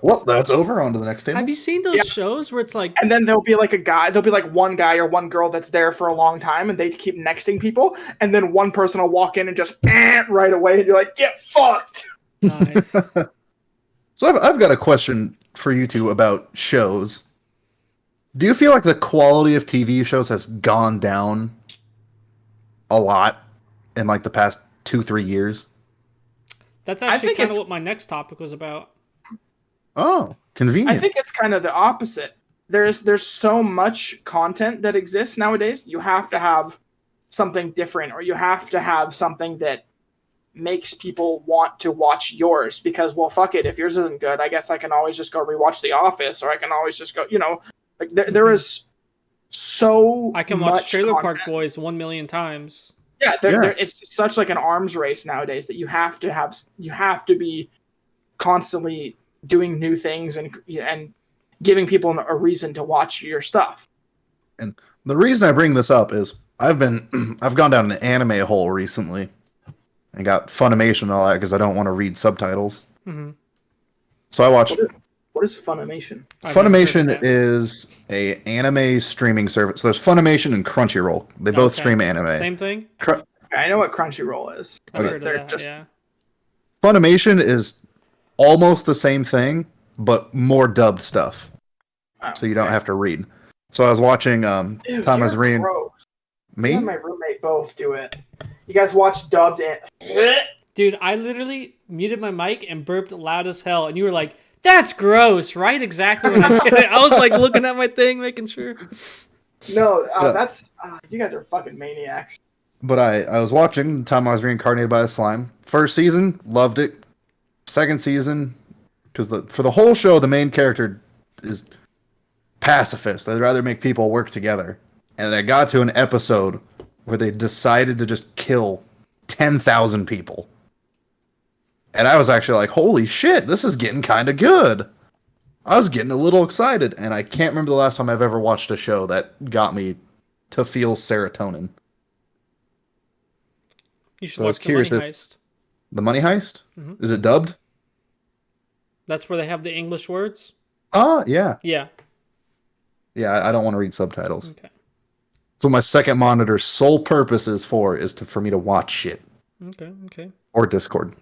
Well, that's over. On to the next table. Have you seen those shows where it's like... And then there'll be like a guy, there'll be like one guy or one girl that's there for a long time, and they keep nexting people, and then one person will walk in and just right away, and you're like, get fucked. Nice. So I've got a question for you two about shows. Do you feel like the quality of TV shows has gone down a lot in like the past 2-3 years? That's actually kind of what my next topic was about. Oh, convenient. I think it's kind of the opposite. There's so much content that exists nowadays. You have to have something different, or you have to have something that makes people want to watch yours, because, well, fuck it. If yours isn't good, I guess I can always just go rewatch The Office, or I can always just go, like there is so I can watch Trailer Park Boys 1 million times. Yeah, it's such like an arms race nowadays that you have to be constantly doing new things and giving people a reason to watch your stuff. And the reason I bring this up is I've gone down an anime hole recently and got Funimation and all that because I don't want to read subtitles. Mm-hmm. So I watched. What is Funimation? Funimation is a anime streaming service. So there's Funimation and Crunchyroll. They both stream anime. Same thing? I know what Crunchyroll is. I've heard of that, yeah. Funimation is almost the same thing, but more dubbed stuff. So you don't have to read. So I was watching Thomas Reen. Me? Me and my roommate both do it. You guys watch dubbed Dude, I literally muted my mic and burped loud as hell, and you were like, "That's gross," right? Exactly when I did it. I was like looking at my thing, making sure. No, that's you guys are fucking maniacs. But I was watching the time I was reincarnated by a slime. First season, loved it. Second season, because for the whole show, the main character is pacifist. They'd rather make people work together. And I got to an episode where they decided to just kill 10,000 people. And I was actually like, holy shit, this is getting kind of good. I was getting a little excited, and I can't remember the last time I've ever watched a show that got me to feel serotonin. You should watch The Money Heist. The Money Heist? Mm-hmm. Is it dubbed? That's where they have the English words? Yeah. Yeah. Yeah, I don't want to read subtitles. Okay. So my second monitor's sole purpose is for me to watch shit. Okay. Or Discord.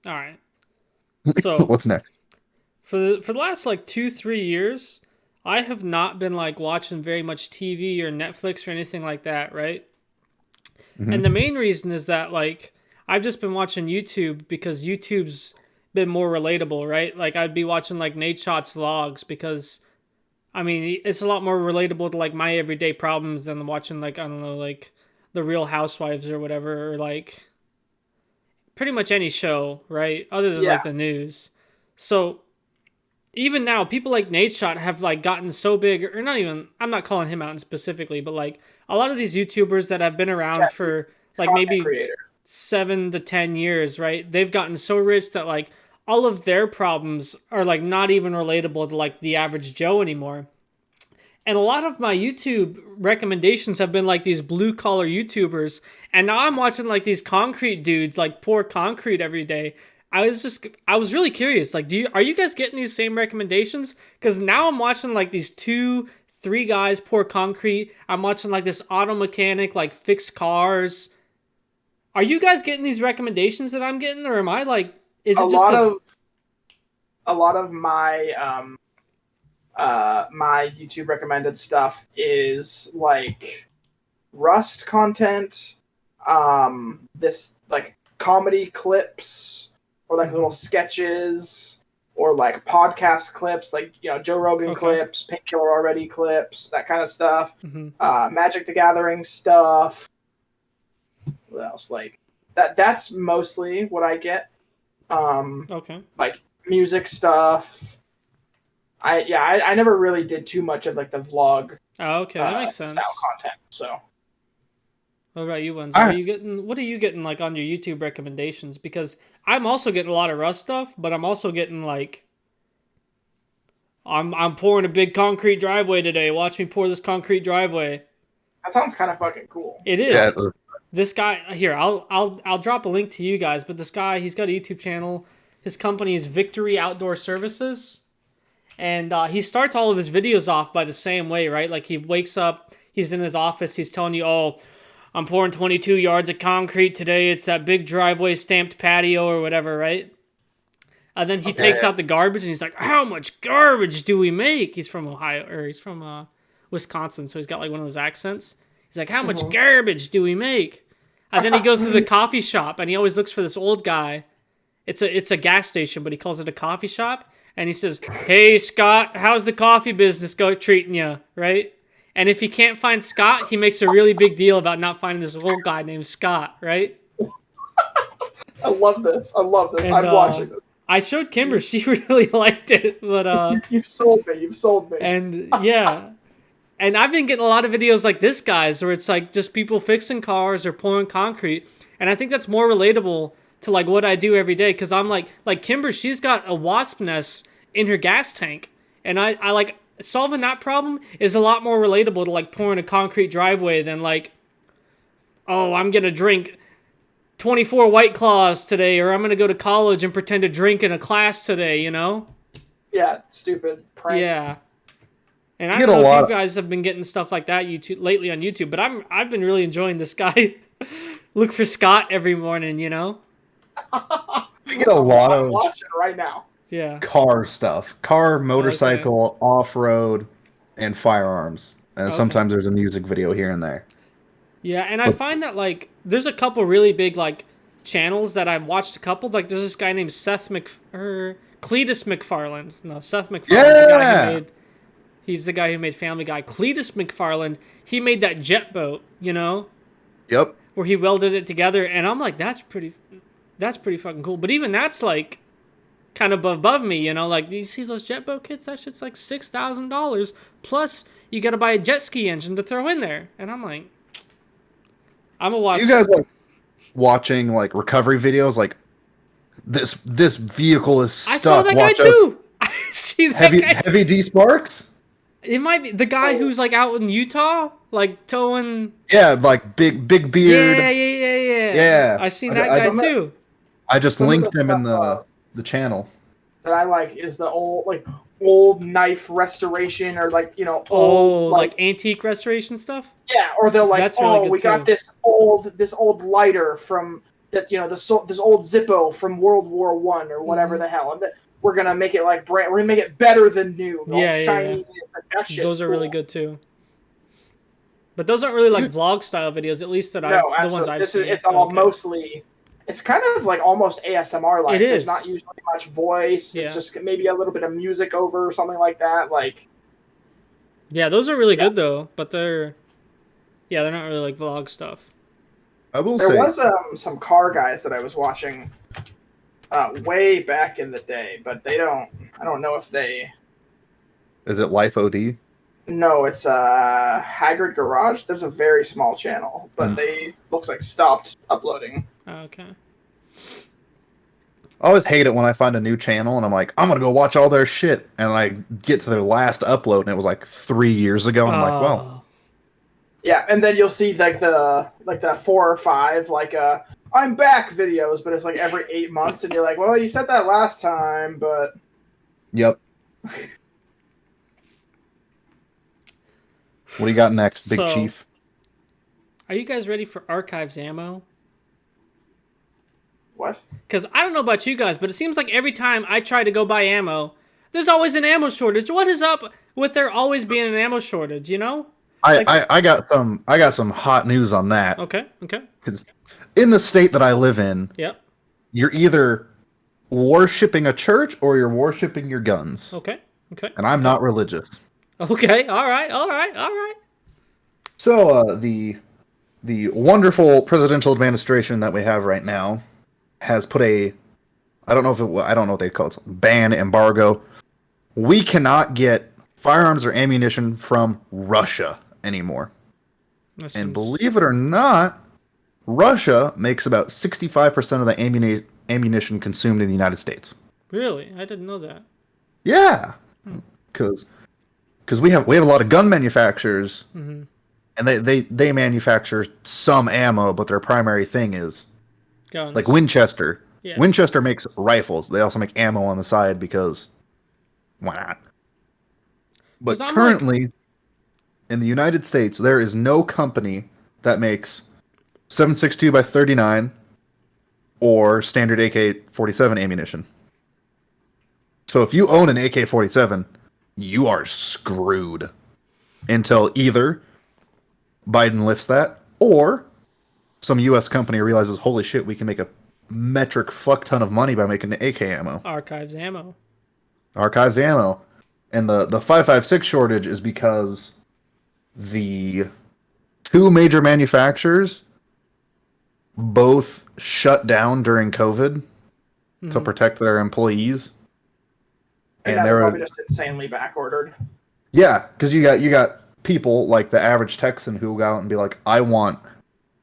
All right. So what's next? For the last like 2-3 years, I have not been like watching very much TV or Netflix or anything like that, right? Mm-hmm. And the main reason is that like I've just been watching YouTube because YouTube's been more relatable, right? Like I'd be watching like Nate Shot's vlogs because I mean it's a lot more relatable to like my everyday problems than watching like, I don't know, like The Real Housewives or whatever, or like pretty much any show, right? Other than like the news. So even now, people like Nate Shot have like gotten so big, or not even, I'm not calling him out specifically, but like a lot of these YouTubers that have been around for like maybe 7 to 10 years, right? They've gotten so rich that like all of their problems are like not even relatable to like the average Joe anymore. And a lot of my YouTube recommendations have been like these blue collar YouTubers. And now I'm watching like these concrete dudes like pour concrete every day. I was really curious. Like, are you guys getting these same recommendations? Because now I'm watching like these 2-3 guys pour concrete. I'm watching like this auto mechanic like fix cars. Are you guys getting these recommendations that I'm getting, or am I like? Is it just a lot of my my YouTube recommended stuff is like Rust content, this like comedy clips or like little sketches or like podcast clips, like Joe Rogan clips, Painkiller Already clips, that kind of stuff. Magic the Gathering stuff. What else? Like that's mostly what I get. Like music stuff. I never really did too much of like the vlog. Oh, okay, that makes sense. Style content. So, what about you, Wenzel? What are you getting like on your YouTube recommendations? Because I'm also getting a lot of Rust stuff, but I'm also getting like, I'm pouring a big concrete driveway today. Watch me pour this concrete driveway. That sounds kind of fucking cool. It is. Yeah. This guy here, I'll drop a link to you guys. But this guy, he's got a YouTube channel. His company is Victory Outdoor Services. And he starts all of his videos off by the same way, right? Like he wakes up, he's in his office, he's telling you, oh, I'm pouring 22 yards of concrete today. It's that big driveway stamped patio or whatever, right? And then he takes out the garbage and he's like, how much garbage do we make? He's from Ohio, or he's from Wisconsin, so he's got like one of those accents. He's like, how much garbage do we make? And then he goes to the coffee shop and he always looks for this old guy. It's a gas station, but he calls it a coffee shop. And he says, hey, Scott, how's the coffee business treating you, right? And if he can't find Scott, he makes a really big deal about not finding this old guy named Scott, right? I love this. And, I'm watching this. I showed Kimber. She really liked it. But You've sold me. And, yeah. And I've been getting a lot of videos like this, guys, where it's like just people fixing cars or pouring concrete. And I think that's more relatable to like what I do every day, because I'm like Kimber, she's got a wasp nest in her gas tank, and I like solving that problem is a lot more relatable to like pouring a concrete driveway than like, oh, I'm gonna drink 24 White Claws today, or I'm gonna go to college and pretend to drink in a class today, Yeah, stupid prank. Yeah. And I don't know if you guys have been getting stuff like that lately on YouTube, but I've been really enjoying this guy. Look for Scott every morning, I get a lot of watching right now. Yeah. Car stuff. Car, motorcycle, off-road, and firearms. And sometimes there's a music video here and there. Yeah, and I find that like there's a couple really big like channels that I've watched a couple. Like there's this guy named Cletus McFarland. No, Seth MacFarlane's he's the guy who made Family Guy. Cletus McFarland, he made that jet boat, Yep. Where he welded it together, and I'm like, that's pretty fucking cool. But even that's like kind of above me, Like, do you see those jet boat kits? That shit's like $6,000 plus you got to buy a jet ski engine to throw in there, and I'm like, I'm gonna watch. You guys like watching like recovery videos? Like this vehicle is stuck. I saw that guy too. I see that guy. Heavy D Sparks. It might be the guy who's like out in Utah, like towing. Yeah, like big beard. Yeah. I've seen that guy too. I just linked him in the channel. That I like is the old knife restoration, or like old like antique restoration stuff. Yeah, or they're like, we got this old lighter from that, this old Zippo from World War I or whatever the hell, and we're gonna make it like we're gonna make it better than new. Shiny. Those are really good too. But those aren't really like vlog style videos, at least the ones I've seen. It's all mostly. It's kind of like almost ASMR like. It is. There's not usually much voice. It's just maybe a little bit of music over or something like that. Like. Yeah, those are really good though, but they're not really like vlog stuff. I will say there was some car guys that I was watching way back in the day, but I don't know if they. Is it Life OD? No, it's Haggard Garage. There's a very small channel, but they looks like stopped uploading. Okay. I always hate it when I find a new channel and I'm like, I'm gonna go watch all their shit, and I get to their last upload and it was like 3 years ago, and I'm like, well. Yeah, and then you'll see like the 4 or 5 like I'm back videos, but it's like every 8 months, and you're like, well, you said that last time, but. Yep. What do you got next, Big Chief? Are you guys ready for Archives ammo? What? Because I don't know about you guys, but it seems like every time I try to go buy ammo, there's always an ammo shortage. What is up with there always being an ammo shortage, you know? I got some hot news on that. Okay. Because in the state that I live in, yep, you're either worshipping a church or you're worshipping your guns. Okay. And I'm not religious. Okay, all right. So the wonderful presidential administration that we have right now has put I don't know what they call it, ban, embargo. We cannot get firearms or ammunition from Russia anymore. And believe it or not, Russia makes about 65% of the ammunition consumed in the United States. Really? I didn't know that. Yeah. Because we have a lot of gun manufacturers, and they manufacture some ammo, but their primary thing is guns. Like Winchester. Yeah. Winchester makes rifles. They also make ammo on the side because why not? But currently, in the United States, there is no company that makes 7.62 by 39 or standard AK-47 ammunition. So if you own an AK-47, you are screwed until either Biden lifts that or some U.S. company realizes, holy shit, we can make a metric fuck ton of money by making AK ammo. Archives ammo. And the 5.56 shortage is because the two major manufacturers both shut down during COVID to protect their employees. And they're probably just insanely backordered. Yeah, because you got people like the average Texan who will go out and be like, I want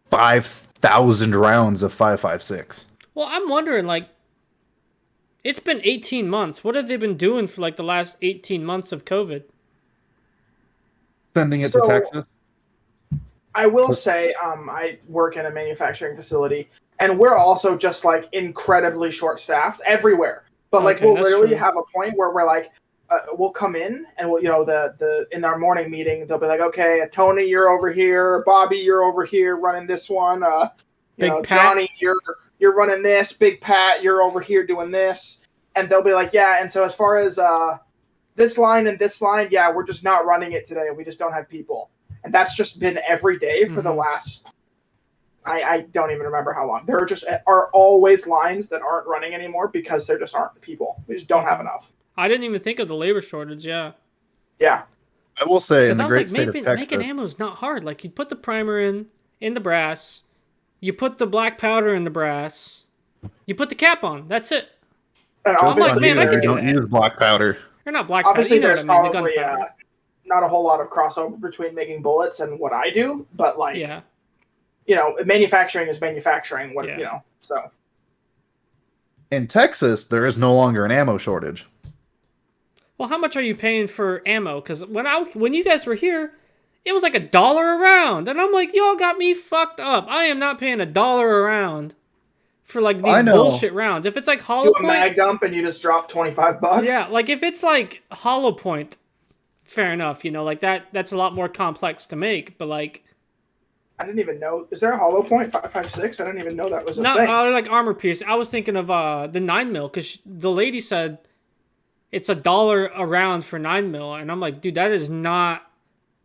5,000 rounds of 5.56. Well, I'm wondering, like, it's been 18 months. What have they been doing for, like, the last 18 months of COVID? Sending it to Texas? I will say, I work in a manufacturing facility, and we're also just, like, incredibly short-staffed everywhere. But, like, we'll literally have a point where we're, like, we'll come in, and we'll, in our morning meeting, they'll be like, okay, Tony, you're over here. Bobby, you're over here running this one. Johnny, you're running this. Big Pat, you're over here doing this. And they'll be like, yeah, and so as far as this line and this line, yeah, we're just not running it today. We just don't have people. And that's just been every day for the last, I don't even remember how long. There are always lines that aren't running anymore because there just aren't people. We just don't have enough. I didn't even think of the labor shortage, yeah. Yeah. I will say, in the great state of Texas, making ammo is not hard. Like, you put the primer in the brass, you put the black powder in the brass, you put the cap on. That's it. And I'm like, man, I can do that. Don't use black powder. Or not black obviously, powder. Obviously, there's probably not a whole lot of crossover between making bullets and what I do, but, like, manufacturing is manufacturing. So. In Texas, there is no longer an ammo shortage. Well, how much are you paying for ammo? Because when you guys were here, it was like $1 a round, and I'm like, y'all got me fucked up. I am not paying $1 a round for like these bullshit rounds. If it's like Hollow Point, do a mag dump and you just drop $25. Yeah, like if it's like Hollow Point, fair enough. Like that's a lot more complex to make. But like, I didn't even know. Is there a Hollow Point 5.56? I didn't even know that was a thing. Like armor piercing. I was thinking of the 9mm because the lady said it's $1 a round for 9mm, and I'm like, dude, that is not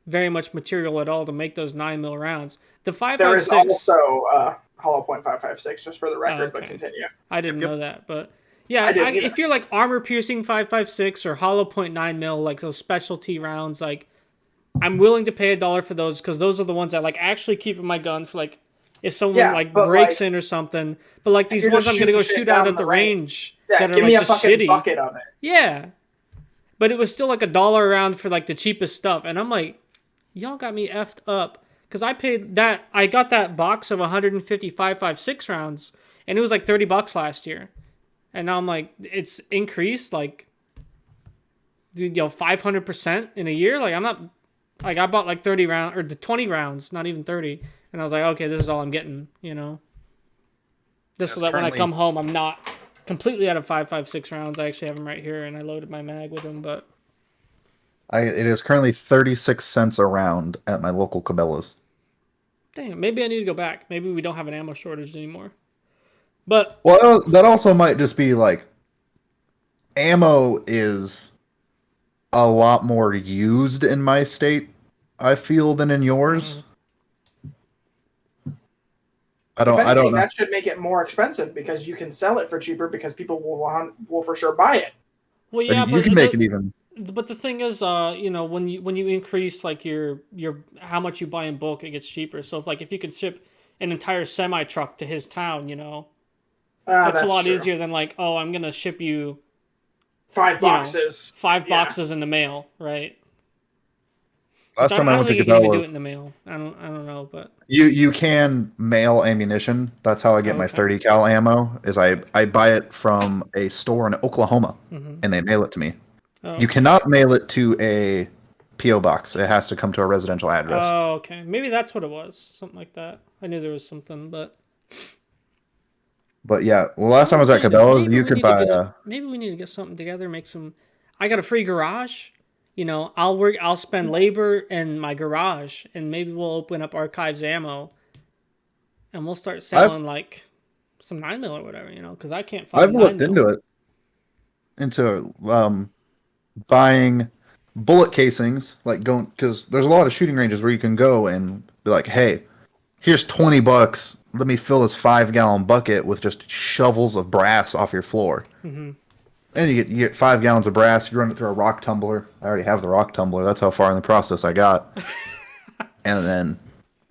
very much material at all to make those 9mm rounds. The 5.56. There is also Hollow Point 5.56, just for the record, but continue. I didn't know that, but yeah, if you're like armor piercing 5.56 or Hollow Point 9mm, like those specialty rounds, like I'm willing to pay $1 for those because those are the ones I like actually keep in my gun for like if someone breaks in or something. But like these ones I'm gonna go shoot out at the range that are like just shitty. Bucket of it. Yeah, but it was still like $1 a round for like the cheapest stuff, and I'm like, y'all got me effed up. Because I got that box of 150 5.56 rounds, and it was like $30 last year. And now I'm like, it's increased like, dude, 500% in a year? Like, I'm not, like, I bought like 30 rounds, or the 20 rounds, not even 30. And I was like, okay, this is all I'm getting, Just so that when I come home, I'm not completely out of 5.56 rounds. I actually have them right here, and I loaded my mag with them. But it is currently 36 cents a round at my local Cabela's. Damn, maybe I need to go back. Maybe we don't have an ammo shortage anymore. But well, that also might just be like ammo is a lot more used in my state, I feel, than in yours. I don't know. That should make it more expensive because you can sell it for cheaper because people will for sure buy it. Well, yeah, but you can make it even. But the thing is, when you increase like your how much you buy in bulk, it gets cheaper. So if you could ship an entire semi truck to his town, that's a lot true. easier than like, oh, I'm gonna ship you 5 boxes, boxes in the mail, right? Last time I went to Cabela's, you can even do it in the mail. I don't know, but you can mail ammunition. That's how I get my 30 cal ammo. Is I buy it from a store in Oklahoma, and they mail it to me. Oh, you cannot mail it to a PO box. It has to come to a residential address. Oh, okay. Maybe that's what it was. Something like that. I knew there was something, but yeah. Well, last time I was at Cabela's, you could buy. Maybe we need to get something together. Make some. I got a free garage. I'll spend labor in my garage, and maybe we'll open up Archives ammo, and we'll start selling like some 9mm or whatever, because I can't find. I've looked into buying bullet casings, because there's a lot of shooting ranges where you can go and be like, hey, here's $20. Let me fill this 5-gallon bucket with just shovels of brass off your floor. And you get 5 gallons of brass. You run it through a rock tumbler. I already have the rock tumbler. That's how far in the process I got. And then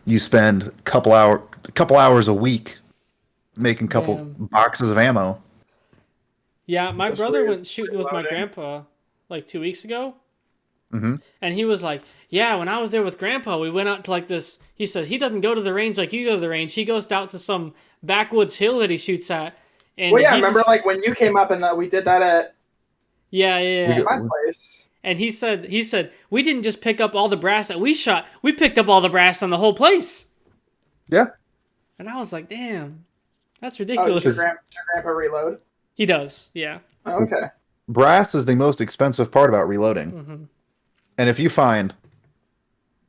you spend a couple hours a week making a couple boxes of ammo. Yeah, my brother went shooting with my grandpa like 2 weeks ago. And he was like, yeah, when I was there with grandpa, we went out to like this. He says he doesn't go to the range like you go to the range. He goes out to some backwoods hill that he shoots at. And remember like when you came up and we did that at my place. And he said we didn't just pick up all the brass that we shot. We picked up all the brass on the whole place. Yeah. And I was like, damn, that's ridiculous. Does your grandpa reload? He does, yeah. Oh, okay. Brass is the most expensive part about reloading. And if you find a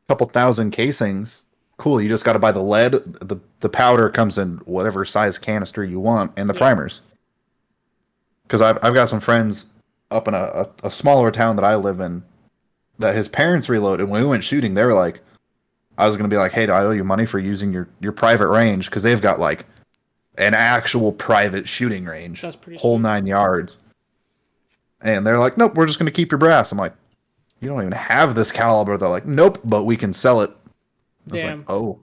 couple thousand casings, cool, you just got to buy the lead. The powder comes in whatever size canister you want, and the primers. Because I've got some friends up in a smaller town that I live in that his parents reloaded. When we went shooting, they were like, I was going to be like, hey, do I owe you money for using your private range? Because they've got like an actual private shooting range. That's pretty whole sweet. 9 yards. And they're like, nope, we're just going to keep your brass. I'm like, you don't even have this caliber. They're like, nope, but we can sell it. Damn. Like, oh.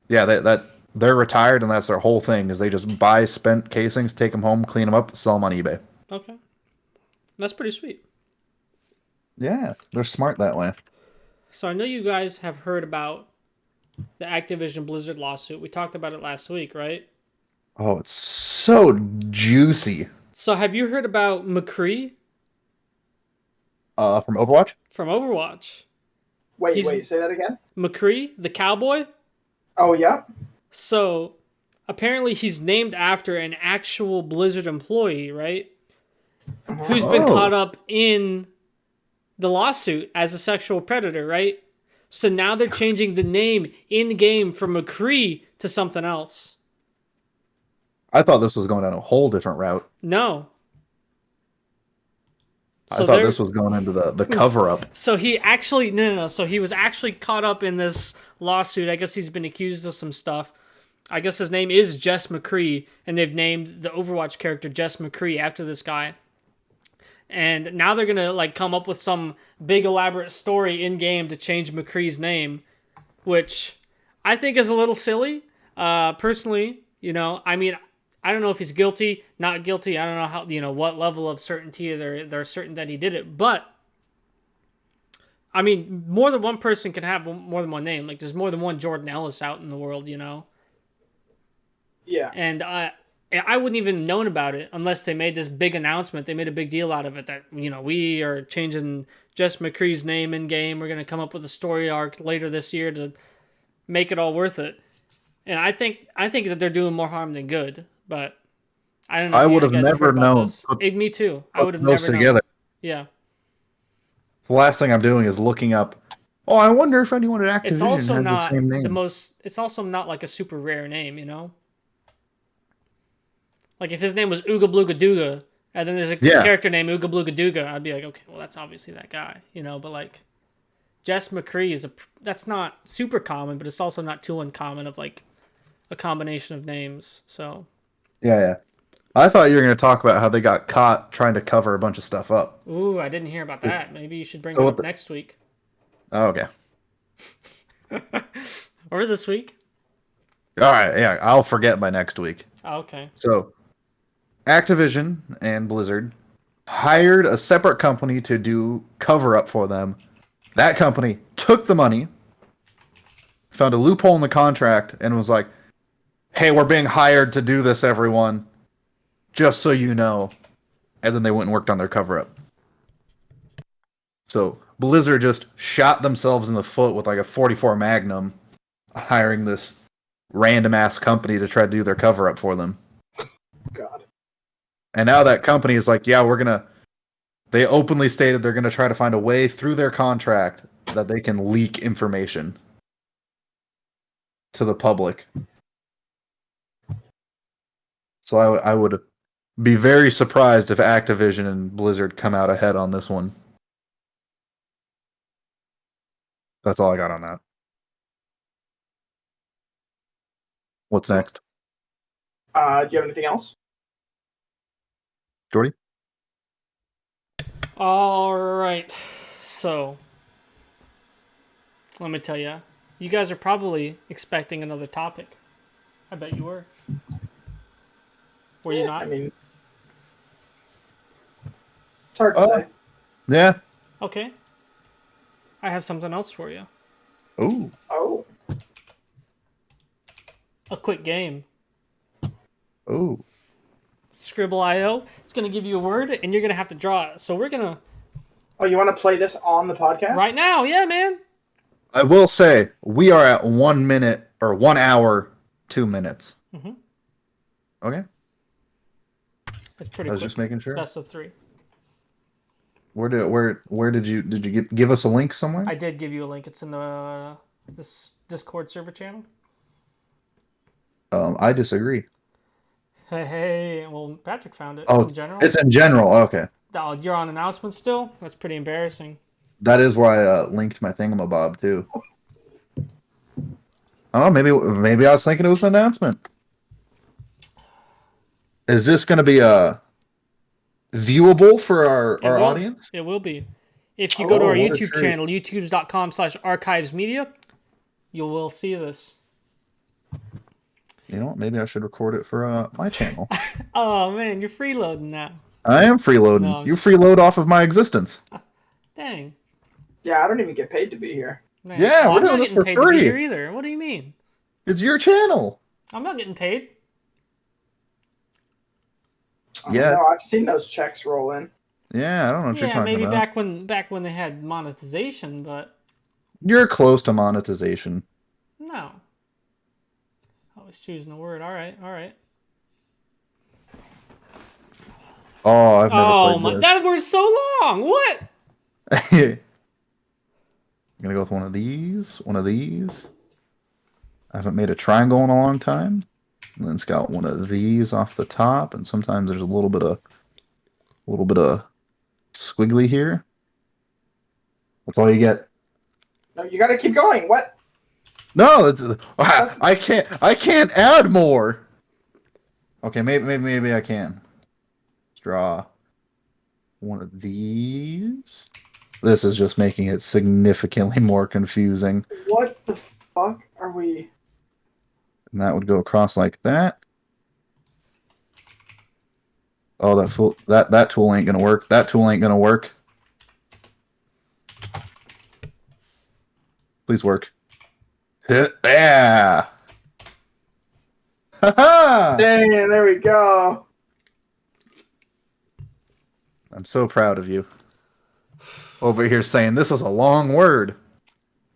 Yeah, they're retired, and that's their whole thing, is they just buy spent casings, take them home, clean them up, sell them on eBay. Okay. That's pretty sweet. Yeah, they're smart that way. So I know you guys have heard about the Activision Blizzard lawsuit. We talked about it last week, right? Oh, it's so juicy. So have you heard about McCree? From Overwatch? From Overwatch. Wait, say that again? McCree, the cowboy? Oh, yeah. So apparently he's named after an actual Blizzard employee, right? Who's been caught up in the lawsuit as a sexual predator, right? So now they're changing the name in-game from McCree to something else. I thought this was going down a whole different route. No. I thought this was going into the cover-up. So he actually... No. So he was actually caught up in this lawsuit. I guess he's been accused of some stuff. I guess his name is Jess McCree, and they've named the Overwatch character Jess McCree after this guy. And now they're going to like come up with some big elaborate story in-game to change McCree's name, which I think is a little silly. Personally, I mean, I don't know if he's guilty, not guilty. I don't know how, what level of certainty they're certain that he did it. But, I mean, more than one person can have more than one name. Like, there's more than one Jordan Ellis out in the world, Yeah. And I wouldn't even known about it unless they made this big announcement. They made a big deal out of it that, we are changing Jess McCree's name in game. We're going to come up with a story arc later this year to make it all worth it. And I think that they're doing more harm than good, but I don't know. I If you would have guys never heard about known. this. Me too. I would have Those never together. known. Yeah. The last thing I'm doing is looking up. Oh, I wonder if anyone at Activision It's also has the not same name. It's also not like a super rare name, you know. Like if his name was Ooga Blooga Dooga, and then there's a character named Ooga Blooga Dooga, I'd be like, okay, well that's obviously that guy, you know. But like, Jess McCree that's not super common, but it's also not too uncommon of like a combination of names. So. Yeah. I thought you were going to talk about how they got caught trying to cover a bunch of stuff up. Ooh, I didn't hear about that. Maybe you should bring that up next week. Oh, okay. Or this week. All right, yeah, I'll forget by next week. Oh, okay. So, Activision and Blizzard hired a separate company to do cover-up for them. That company took the money, found a loophole in the contract, and was like, hey, we're being hired to do this, everyone. Just so you know. And then they went and worked on their cover-up. So, Blizzard just shot themselves in the foot with like a 44 Magnum, hiring this random-ass company to try to do their cover-up for them. God. And now that company is like, yeah, they openly stated they're going to try to find a way through their contract that they can leak information to the public. So I would be very surprised if Activision and Blizzard come out ahead on this one. That's all I got on that. What's next? Do you have anything else? Jordy? All right. So, let me tell you. You guys are probably expecting another topic. I bet you were. Were you not? I mean, it's hard to say. Yeah. Okay. I have something else for you. Ooh. Oh. A quick game. Ooh. Scribble.io. It's going to give you a word, and you're going to have to draw it. So we're going to... Oh, you want to play this on the podcast? Right now, yeah, man. I will say, we are at 1 minute, or 1 hour, 2 minutes. Mm-hmm. Okay. It's pretty I was quick. just making sure. Best of 3. Where did you give us a link somewhere? I did give you a link. It's in this Discord server channel. I disagree. Hey, well, Patrick found it. Oh, it's in general. It's in general. Okay. Oh, you're on announcements still? That's pretty embarrassing. That is where I linked my thingamabob too. I don't know. Maybe I was thinking it was an announcement. Is this going to be viewable for our audience? It will be. If you go to our YouTube channel, youtube.com/archivesmedia, you will see this. You know what? Maybe I should record it for my channel. Oh, man, you're freeloading now. I am freeloading. No, you freeload off of my existence. Dang. Yeah, I don't even get paid to be here. Man. Yeah, we're doing this for free. To be here either. What do you mean? It's your channel. I'm not getting paid. Yeah, no, I've seen those checks roll in. Yeah, I don't know what you're talking about. Yeah, maybe back when they had monetization, but you're close to monetization. No. I was choosing a word. All right. Oh, I've never played this. That word's so long. What? I'm gonna go with one of these. I haven't made a triangle in a long time. And then it's got one of these off the top, and sometimes there's a little bit of squiggly here. That's all you get. No, you got to keep going. What? No, I can't add more. Okay, maybe I can. Let's draw one of these. This is just making it significantly more confusing. What the fuck are we? And that would go across like that. Oh, that tool ain't gonna work. That tool ain't gonna work. Please work. Yeah. Ha-ha! Dang, there we go. I'm so proud of you. Over here saying this is a long word.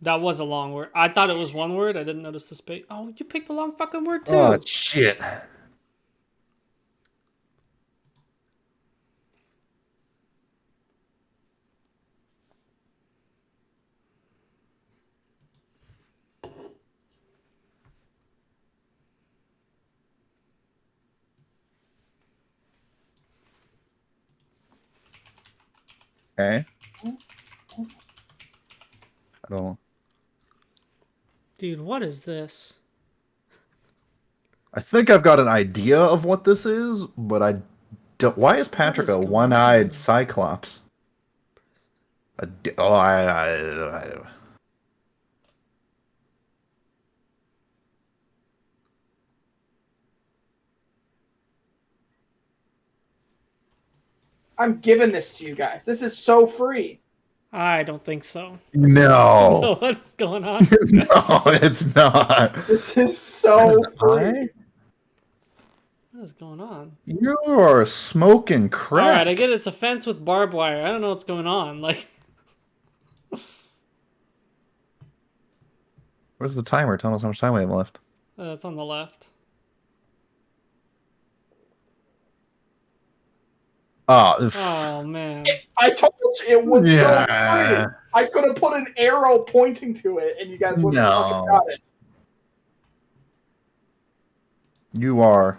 That was a long word. I thought it was one word. I didn't notice the space. Oh, you picked a long fucking word too. Oh shit. Okay. I don't. Dude, what is this? I think I've got an idea of what this is, but I don't. Why is Patrick a one-eyed cyclops? I'm giving this to you guys. This is so free. I don't think so. No. What's going on? No, it's not. This is so free. What is going on? You are smoking crack. All right, I get it's a fence with barbed wire. I don't know what's going on. Like, where's the timer? Tell us how much time we have left. it's on the left. Oh man! I told you it was so free. I could have put an arrow pointing to it, and you guys would have fucking got it. You are.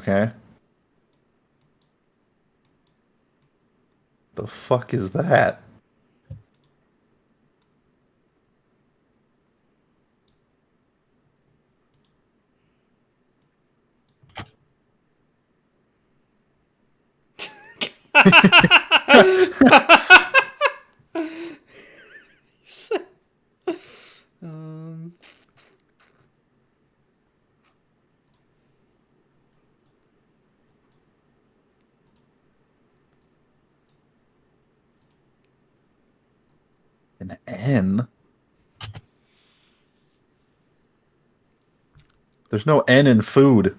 Okay. The fuck is that? An N? There's no N in food.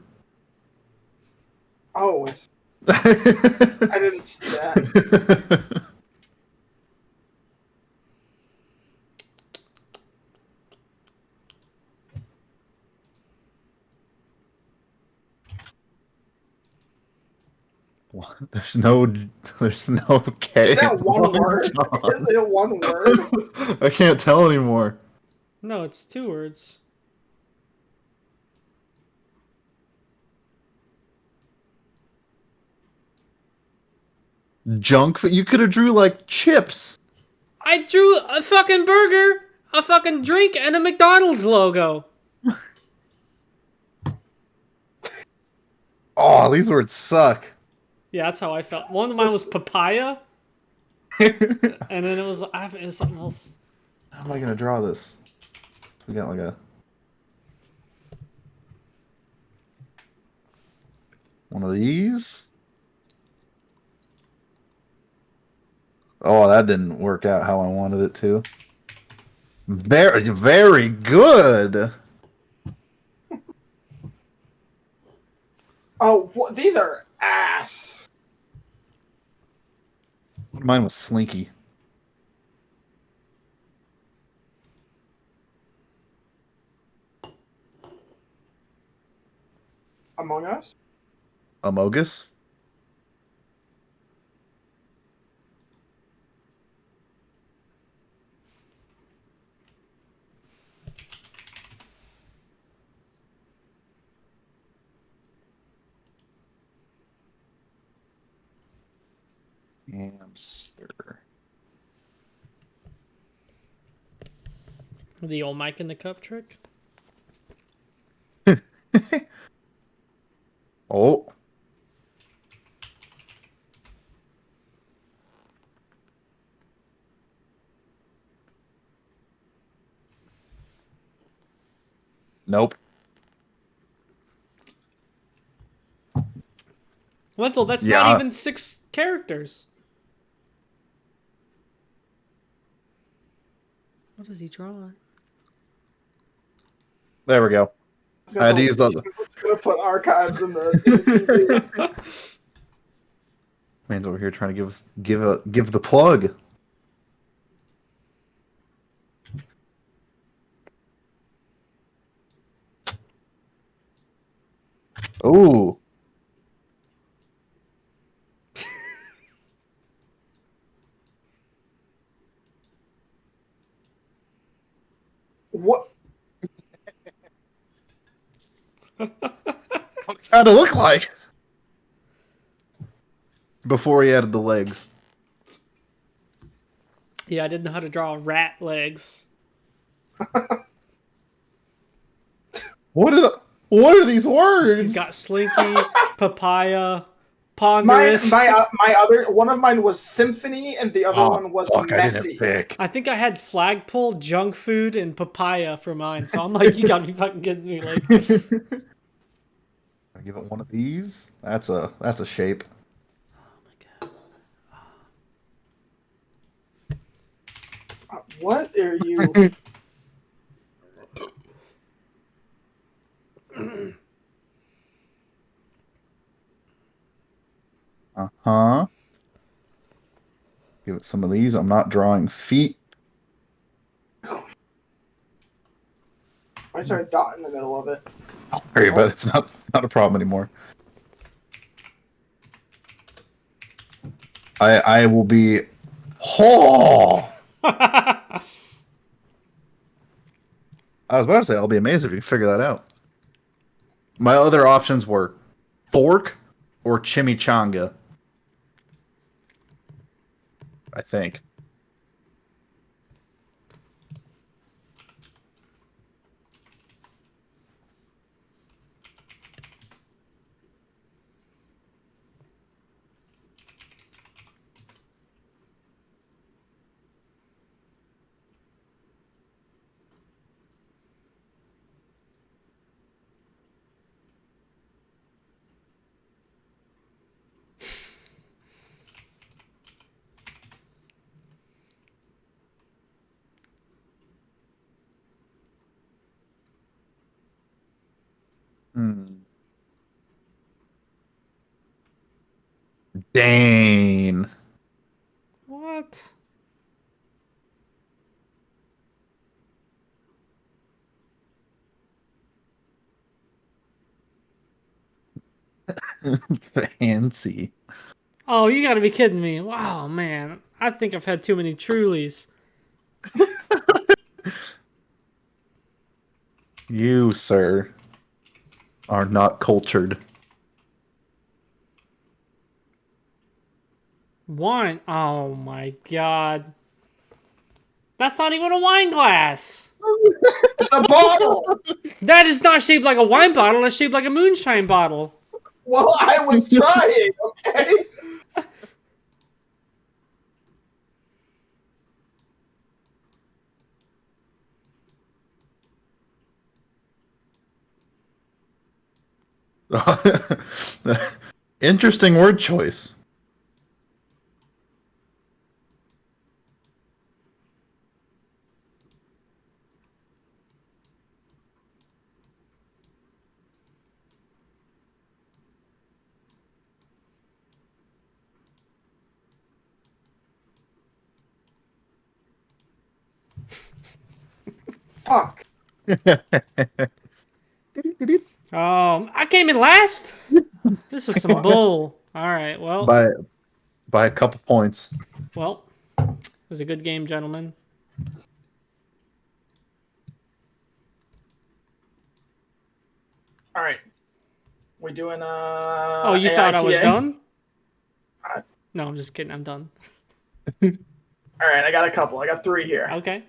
Oh, it's... I didn't see that. There's no K. Is that one word? Is it one word? I can't tell anymore. No, it's two words. Junk. You could have drew like chips. I drew a fucking burger, a fucking drink, and a McDonald's logo. Oh, these words suck. Yeah, that's how I felt. One of mine was papaya, and then it was something else. How am I gonna draw this? We got like a one of these. Oh, that didn't work out how I wanted it to. Very, very good. Oh, these are ass. Mine was Slinky. Among Us? Amogus? Hamster. The old Mike in the cup trick. Oh. Nope. Wenzel, that's not even 6 characters. What is he drawing? There we go. I had to use those. It's gonna put archives in the TV. Man's over here trying to give the plug. Ooh. What? How'd it look like? Before he added the legs. Yeah, I didn't know how to draw rat legs. What are these words? He's got slinky, papaya, ponderous. My other one of mine was symphony, and the other one was messy. I think I had flagpole, junk food, and papaya for mine. So I'm like, you gotta be fucking kidding me! Like, I give it one of these. That's a shape. oh my god. What are you? Uh-huh. Give it some of these. I'm not drawing feet. I started a dot in the middle of it. Don't worry about it. It's not a problem anymore. I will be... Oh! I was about to say, I'll be amazed if you can figure that out. My other options were fork or chimichanga. I think. Dane. what? Fancy. Oh, you gotta be kidding me! Wow, man, I think I've had too many Trulies. You, sir, are not cultured. Wine? Oh my god. That's not even a wine glass! It's a bottle! That is not shaped like a wine bottle, it's shaped like a moonshine bottle. Well, I was trying, okay? Interesting word choice. Fuck. I came in last? This was some bull. Alright, well. By a couple points. Well, it was a good game, gentlemen. Alright. We doing Oh, you AITA? thought I was done? No, I'm just kidding. I'm done. Alright, I got a couple. I got 3 here. Okay.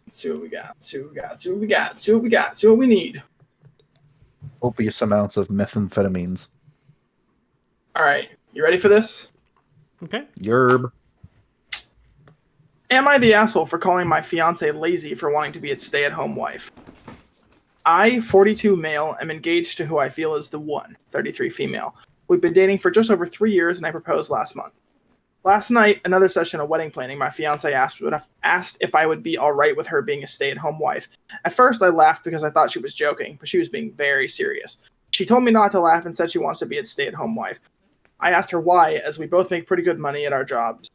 Let's see what we got. See what we need. Copious amounts of methamphetamines. Alright, you ready for this? Okay. Yerb. Am I the asshole for calling my fiance lazy for wanting to be a stay-at-home wife? I, 42 male, am engaged to who I feel is the one, 33 female. We've been dating for just over 3 years and I proposed last month. Last night, another session of wedding planning, my fiance asked if I would be alright with her being a stay-at-home wife. At first, I laughed because I thought she was joking, but she was being very serious. She told me not to laugh and said she wants to be a stay-at-home wife. I asked her why, as we both make pretty good money at our jobs,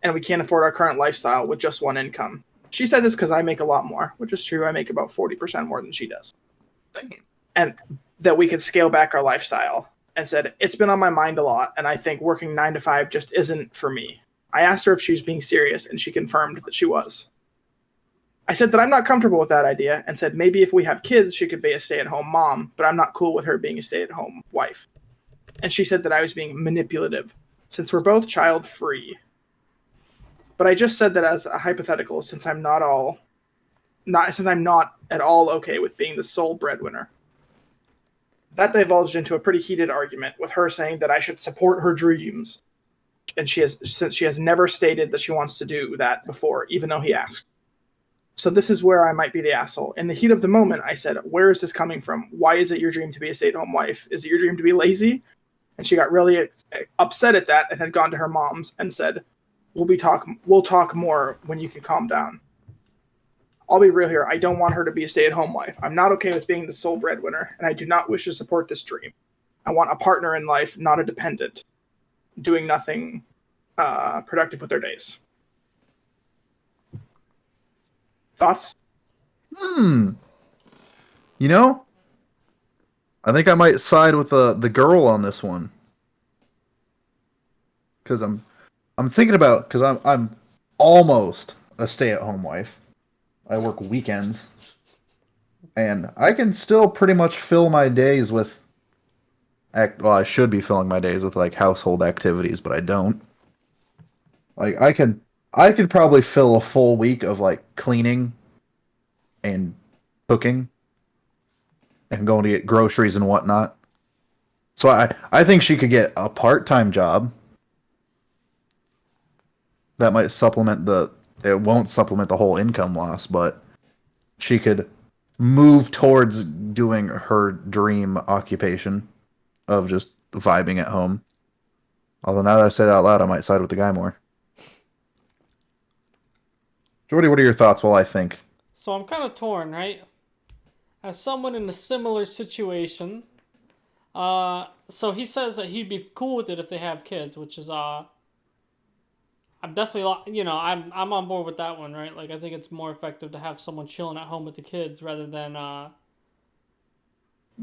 and we can't afford our current lifestyle with just one income. She said this because I make a lot more, which is true. I make about 40% more than she does. and that we could scale back our lifestyle, and said, it's been on my mind a lot, and I think working 9 to 5 just isn't for me. I asked her if she was being serious, and she confirmed that she was. I said that I'm not comfortable with that idea, and said maybe if we have kids, she could be a stay-at-home mom, but I'm not cool with her being a stay-at-home wife. And she said that I was being manipulative, since we're both child-free. But I just said that as a hypothetical, since I'm not at all okay with being the sole breadwinner. That divulged into a pretty heated argument, with her saying that I should support her dreams, and since she has never stated that she wants to do that before, even though he asked. So this is where I might be the asshole. In the heat of the moment, I said, where is this coming from? Why is it your dream to be a stay-at-home wife? Is it your dream to be lazy? And she got really upset at that and had gone to her mom's and said, we'll talk more when you can calm down. I'll be real here. I don't want her to be a stay-at-home wife. I'm not okay with being the sole breadwinner, and I do not wish to support this dream. I want a partner in life, not a dependent, doing nothing productive with their days. Thoughts? You know, I think I might side with the girl on this one, because I'm thinking about, because I'm almost a stay-at-home wife. I work weekends, and I can still pretty much fill my days with. Well, I should be filling my days with like household activities, but I don't. Like I could probably fill a full week of like cleaning and cooking and going to get groceries and whatnot. So I think she could get a part-time job. That might supplement it won't supplement the whole income loss, but she could move towards doing her dream occupation of just vibing at home. Although now that I say that out loud, I might side with the guy more. Jordy, what are your thoughts while I think? So I'm kind of torn, right? As someone in a similar situation, so he says that he'd be cool with it if they have kids, which is I'm definitely, I'm on board with that one, right? Like, I think it's more effective to have someone chilling at home with the kids rather than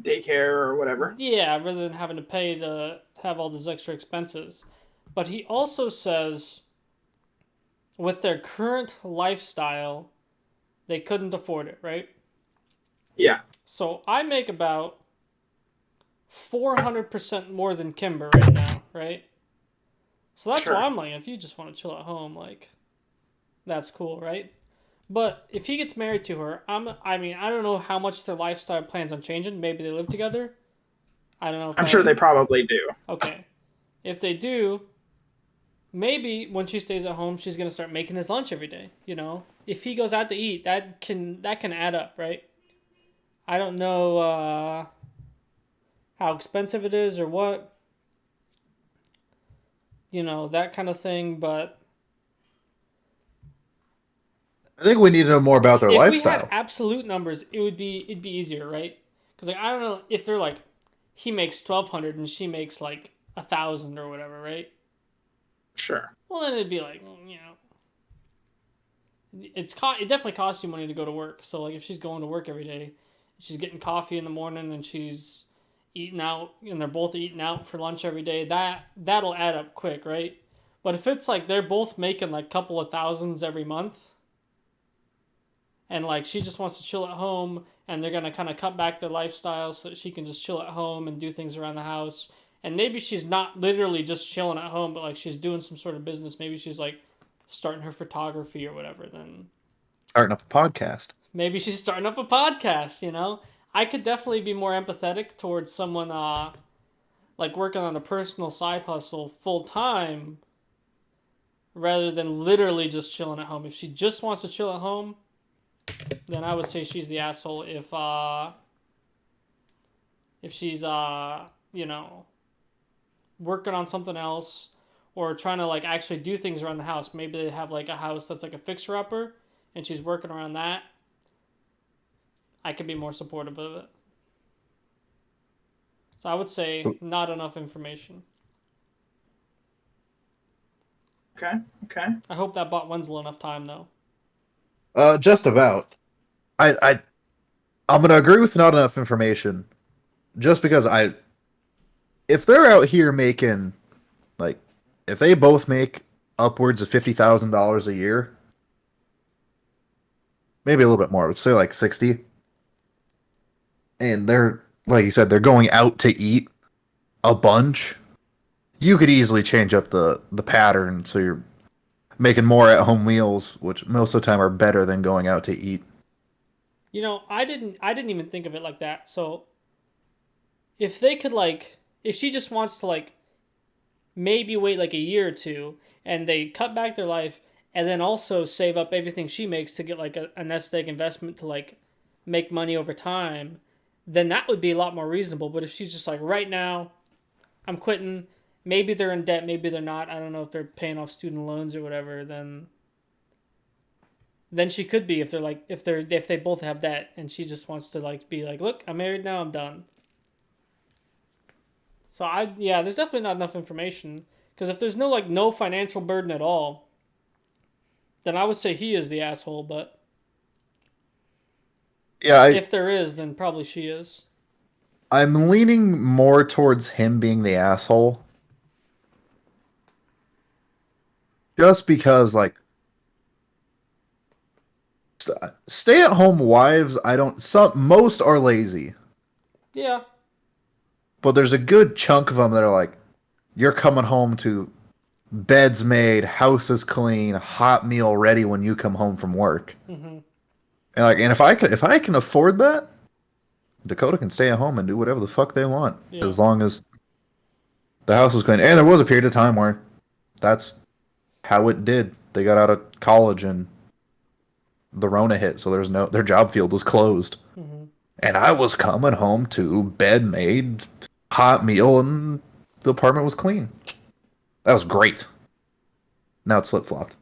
daycare or whatever. Yeah, rather than having to pay to have all those extra expenses. But he also says, with their current lifestyle, they couldn't afford it, right? Yeah. So I make about 400% more than Kimber right now, right? So that's why I'm like, if you just want to chill at home, like, that's cool, right? But if he gets married to her, I don't know how much their lifestyle plans on changing. Maybe they live together. I don't know. I'm sure they probably do. Okay. If they do, maybe when she stays at home, she's going to start making his lunch every day, If he goes out to eat, that can add up, right? I don't know how expensive it is or what. That kind of thing, but I think we need to know more about their lifestyle. If we had absolute numbers, it'd be easier, right? Because like I don't know if they're like he makes 1,200 and she makes like 1,000 or whatever, right? Sure. Well, then it'd be like it definitely costs you money to go to work. So like if she's going to work every day, she's getting coffee in the morning and she's eating out and they're both eating out for lunch every day, that'll add up quick, right? But if it's like they're both making like a couple of thousands every month and like she just wants to chill at home and they're going to kind of cut back their lifestyle so that she can just chill at home and do things around the house, and maybe she's not literally just chilling at home but like she's doing some sort of business, maybe she's like starting her photography or whatever, then starting up a podcast. Maybe she's starting up a podcast, I could definitely be more empathetic towards someone like working on a personal side hustle full time rather than literally just chilling at home. If she just wants to chill at home, then I would say she's the asshole. If she's working on something else or trying to like actually do things around the house, maybe they have like a house that's like a fixer-upper and she's working around that, I could be more supportive of it. So I would say not enough information. Okay. I hope that bought Wenzel enough time, though. Just about. I'm gonna agree with not enough information, just because if they're out here making, like, if they both make upwards of $50,000 a year, maybe a little bit more, let's say like 60, and they're, like you said, they're going out to eat a bunch, you could easily change up the pattern so you're making more at-home meals, which most of the time are better than going out to eat. You know, I didn't even think of it like that. So if they could, like, if she just wants to, like, maybe wait like a year or two and they cut back their life and then also save up everything she makes to get like a nest egg investment to like make money over time, then that would be a lot more reasonable. But if she's just like, right now, I'm quitting, maybe they're in debt, maybe they're not, I don't know if they're paying off student loans or whatever, then she could be, if they're like, if they both have debt and she just wants to like be like, look, I'm married now, I'm done. So there's definitely not enough information, because if there's no financial burden at all, then I would say he is the asshole. But yeah, if there is, then probably she is. I'm leaning more towards him being the asshole, just because, like, stay-at-home wives, most are lazy. Yeah. But there's a good chunk of them that are like, you're coming home to beds made, houses clean, hot meal ready when you come home from work. Mm-hmm. And if I can afford that, Dakota can stay at home and do whatever the fuck they want, as long as the house is clean. And there was a period of time where that's how it did. They got out of college and the Rona hit, so their job field was closed. Mm-hmm. And I was coming home to bed made, hot meal, and the apartment was clean. That was great. Now it's flip-flopped.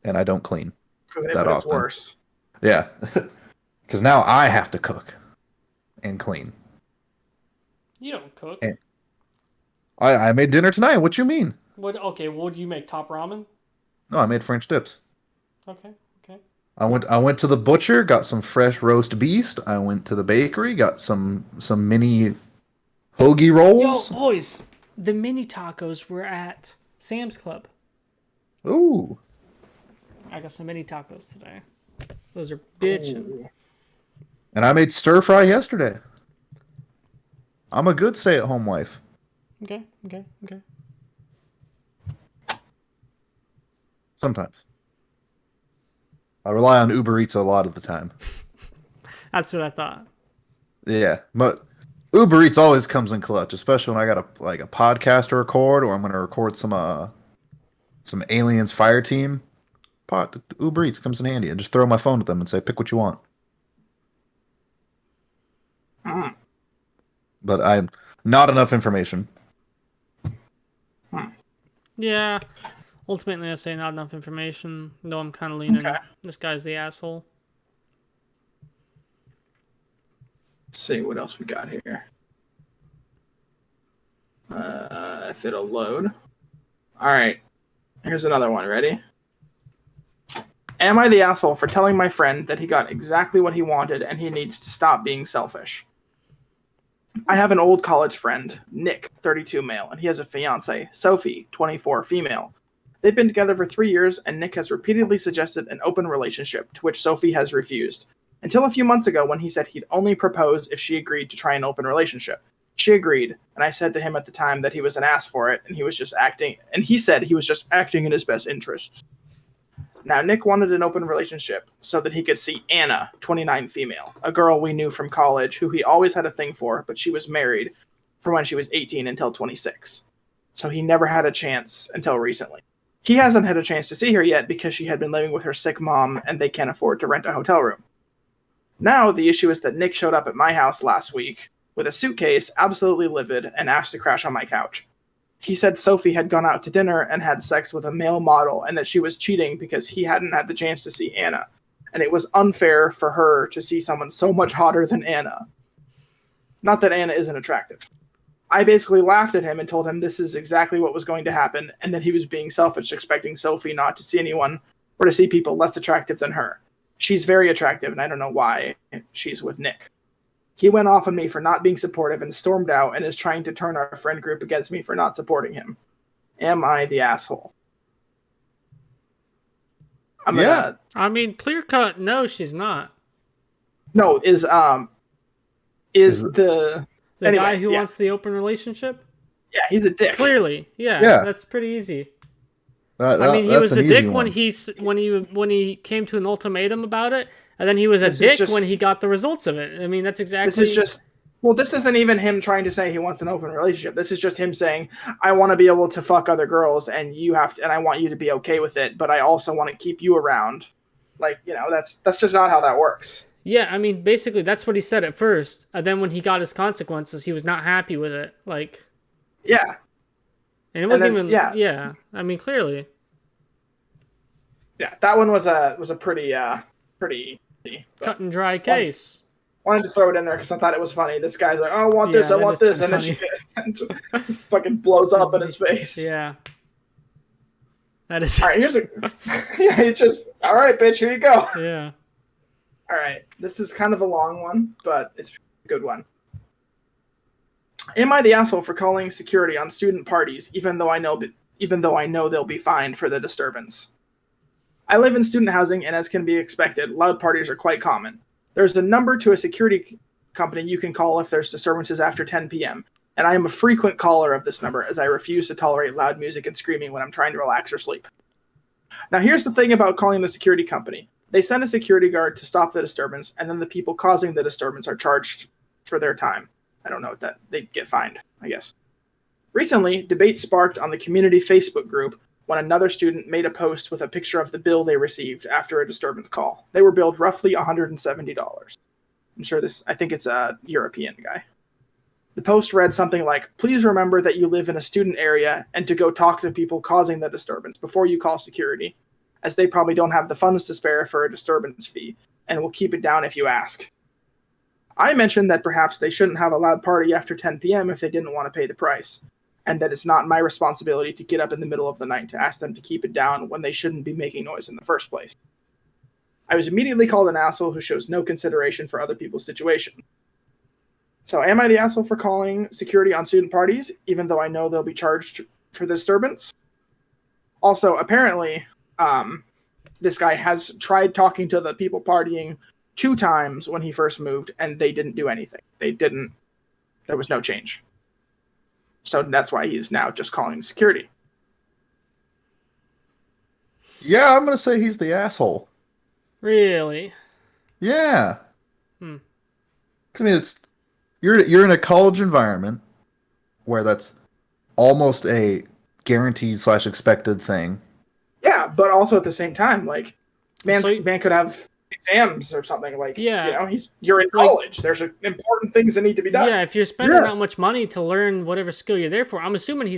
And I don't clean that often. It's worse. Yeah. Because now I have to cook and clean. You don't cook. And I made dinner tonight. What you mean? Okay, what do you make? Top ramen? No, I made French dips. Okay. I went to the butcher, got some fresh roast beast. I went to the bakery, got some mini hoagie rolls. Yo, boys, the mini tacos were at Sam's Club. Ooh. I got some mini tacos today. Those are bitchin'. And I made stir fry yesterday. I'm a good stay-at-home wife. Okay. Sometimes. I rely on Uber Eats a lot of the time. That's what I thought. Yeah, but Uber Eats always comes in clutch, especially when I got a podcast to record, or I'm going to record some Aliens Fire Team. Uber Eats comes in handy, and just throw my phone at them and say, pick what you want. But I'm not enough information. Yeah. Ultimately, I say not enough information. No, I'm kind of leaning. Okay. This guy's the asshole. Let's see what else we got here. If it'll load. All right. Here's another one. Ready? Am I the asshole for telling my friend that he got exactly what he wanted and he needs to stop being selfish? I have an old college friend, Nick, 32 male, and he has a fiance, Sophie, 24 female. They've been together for 3 years, and Nick has repeatedly suggested an open relationship, to which Sophie has refused. Until a few months ago when he said he'd only propose if she agreed to try an open relationship. She agreed, and I said to him at the time that he was an ass for it, and he said he was just acting in his best interests. Now, Nick wanted an open relationship so that he could see Anna, 29 female, a girl we knew from college who he always had a thing for, but she was married from when she was 18 until 26. So he never had a chance until recently. He hasn't had a chance to see her yet because she had been living with her sick mom and they can't afford to rent a hotel room. Now, the issue is that Nick showed up at my house last week with a suitcase, absolutely livid, and asked to crash on my couch. He said Sophie had gone out to dinner and had sex with a male model and that she was cheating because he hadn't had the chance to see Anna. And it was unfair for her to see someone so much hotter than Anna. Not that Anna isn't attractive. I basically laughed at him and told him this is exactly what was going to happen and that he was being selfish, expecting Sophie not to see anyone or to see people less attractive than her. She's very attractive and I don't know why she's with Nick. He went off on me for not being supportive and stormed out and is trying to turn our friend group against me for not supporting him. Am I the asshole? I mean, clear cut, no, she's not. No, is the guy who wants the open relationship? Yeah, he's a dick. Clearly. Yeah. That's pretty easy. I mean, he was the dick when he came to an ultimatum about it, and then he was a dick when he got the results of it. I mean, that's exactly... This isn't even him trying to say he wants an open relationship. This is just him saying, I want to be able to fuck other girls, and I want you to be okay with it, but I also want to keep you around. Like, that's just not how that works. Yeah, I mean, basically, that's what he said at first, and then when he got his consequences, he was not happy with it. Like... Yeah. And it wasn't even... Yeah. I mean, clearly. Yeah, that one was a pretty cut and dry case. Wanted to throw it in there because I thought it was funny. This guy's like, oh, I want this, I want this, and then she fucking blows up in his face. Yeah. That is... All right, it's just, all right, bitch, here you go. Yeah. All right, this is kind of a long one, but it's a good one. Am I the asshole for calling security on student parties, even though I know they'll be fined for the disturbance? I live in student housing, and as can be expected, loud parties are quite common. There's a number to a security company you can call if there's disturbances after 10 p.m., and I am a frequent caller of this number as I refuse to tolerate loud music and screaming when I'm trying to relax or sleep. Now, here's the thing about calling the security company. They send a security guard to stop the disturbance, and then the people causing the disturbance are charged for their time. I don't know what they get fined, I guess. Recently, debate sparked on the community Facebook group when another student made a post with a picture of the bill they received after a disturbance call. They were billed roughly $170. I think it's a European guy. The post read something like, please remember that you live in a student area and to go talk to people causing the disturbance before you call security, as they probably don't have the funds to spare for a disturbance fee and will keep it down if you ask. I mentioned that perhaps they shouldn't have a loud party after 10 p.m. if they didn't want to pay the price, and that it's not my responsibility to get up in the middle of the night to ask them to keep it down when they shouldn't be making noise in the first place. I was immediately called an asshole who shows no consideration for other people's situation. So am I the asshole for calling security on student parties, even though I know they'll be charged for the disturbance? Also, apparently, this guy has tried talking to the people partying 2 times when he first moved, and they didn't do anything. There was no change. So that's why he's now just calling security. Yeah, I'm going to say he's the asshole. Really? Yeah. I mean, you're in a college environment where that's almost a guaranteed / expected thing. Yeah, but also at the same time, like, man could have exams or something. Like, you're in college. There's important things that need to be done. Yeah, if you're spending that much money to learn whatever skill you're there for, I'm assuming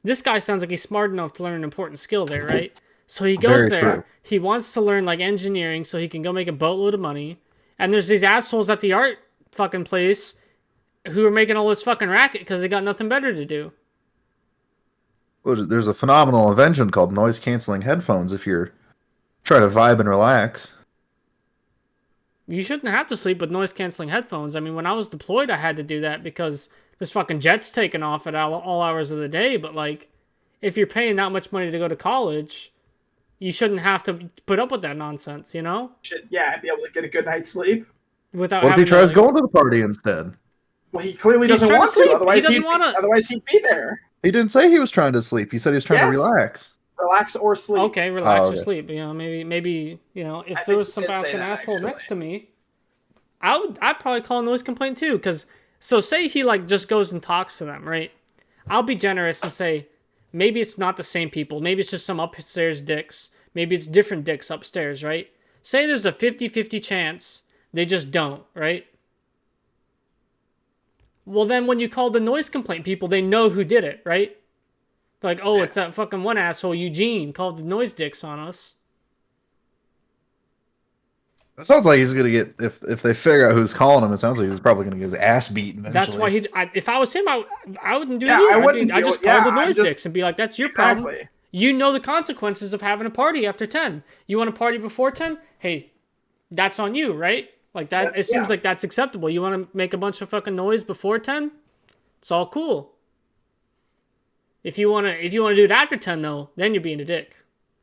this guy sounds like he's smart enough to learn an important skill there, right? So he goes there. True. He wants to learn like engineering so he can go make a boatload of money. And there's these assholes at the art fucking place who are making all this fucking racket because they got nothing better to do. Well, there's a phenomenal invention called noise-canceling headphones if you're trying to vibe and relax. You shouldn't have to sleep with noise-canceling headphones. I mean, when I was deployed, I had to do that because there's fucking jets taking off at all hours of the day. But, like, if you're paying that much money to go to college, you shouldn't have to put up with that nonsense, you know? Be able to get a good night's sleep. What if he tries going to the party instead? Well, he clearly doesn't want to. Otherwise, he'd be there. He didn't say he was trying to sleep. He said he was trying to relax. Relax or sleep. Okay, relax or sleep. You know, maybe if there was some fucking asshole next to me, I'd probably call a noise complaint too. So say he like just goes and talks to them, right? I'll be generous and say maybe it's not the same people. Maybe it's just some upstairs dicks. Maybe it's different dicks upstairs, right? Say there's a 50-50 chance they just don't, right? Well, then when you call the noise complaint people, they know who did it, right? Like, it's that fucking one asshole, Eugene, called the noise dicks on us. It sounds like he's going to get, if they figure out who's calling him, it sounds like he's probably going to get his ass beaten eventually. That's why if I was him, I wouldn't do it. I'd just call the noise dicks and be like, that's your problem. You know the consequences of having a party after 10. You want to party before 10? Hey, that's on you, right? Like that, it seems like that's acceptable. You want to make a bunch of fucking noise before 10? It's all cool. If you want to do it after 10 though, then you're being a dick.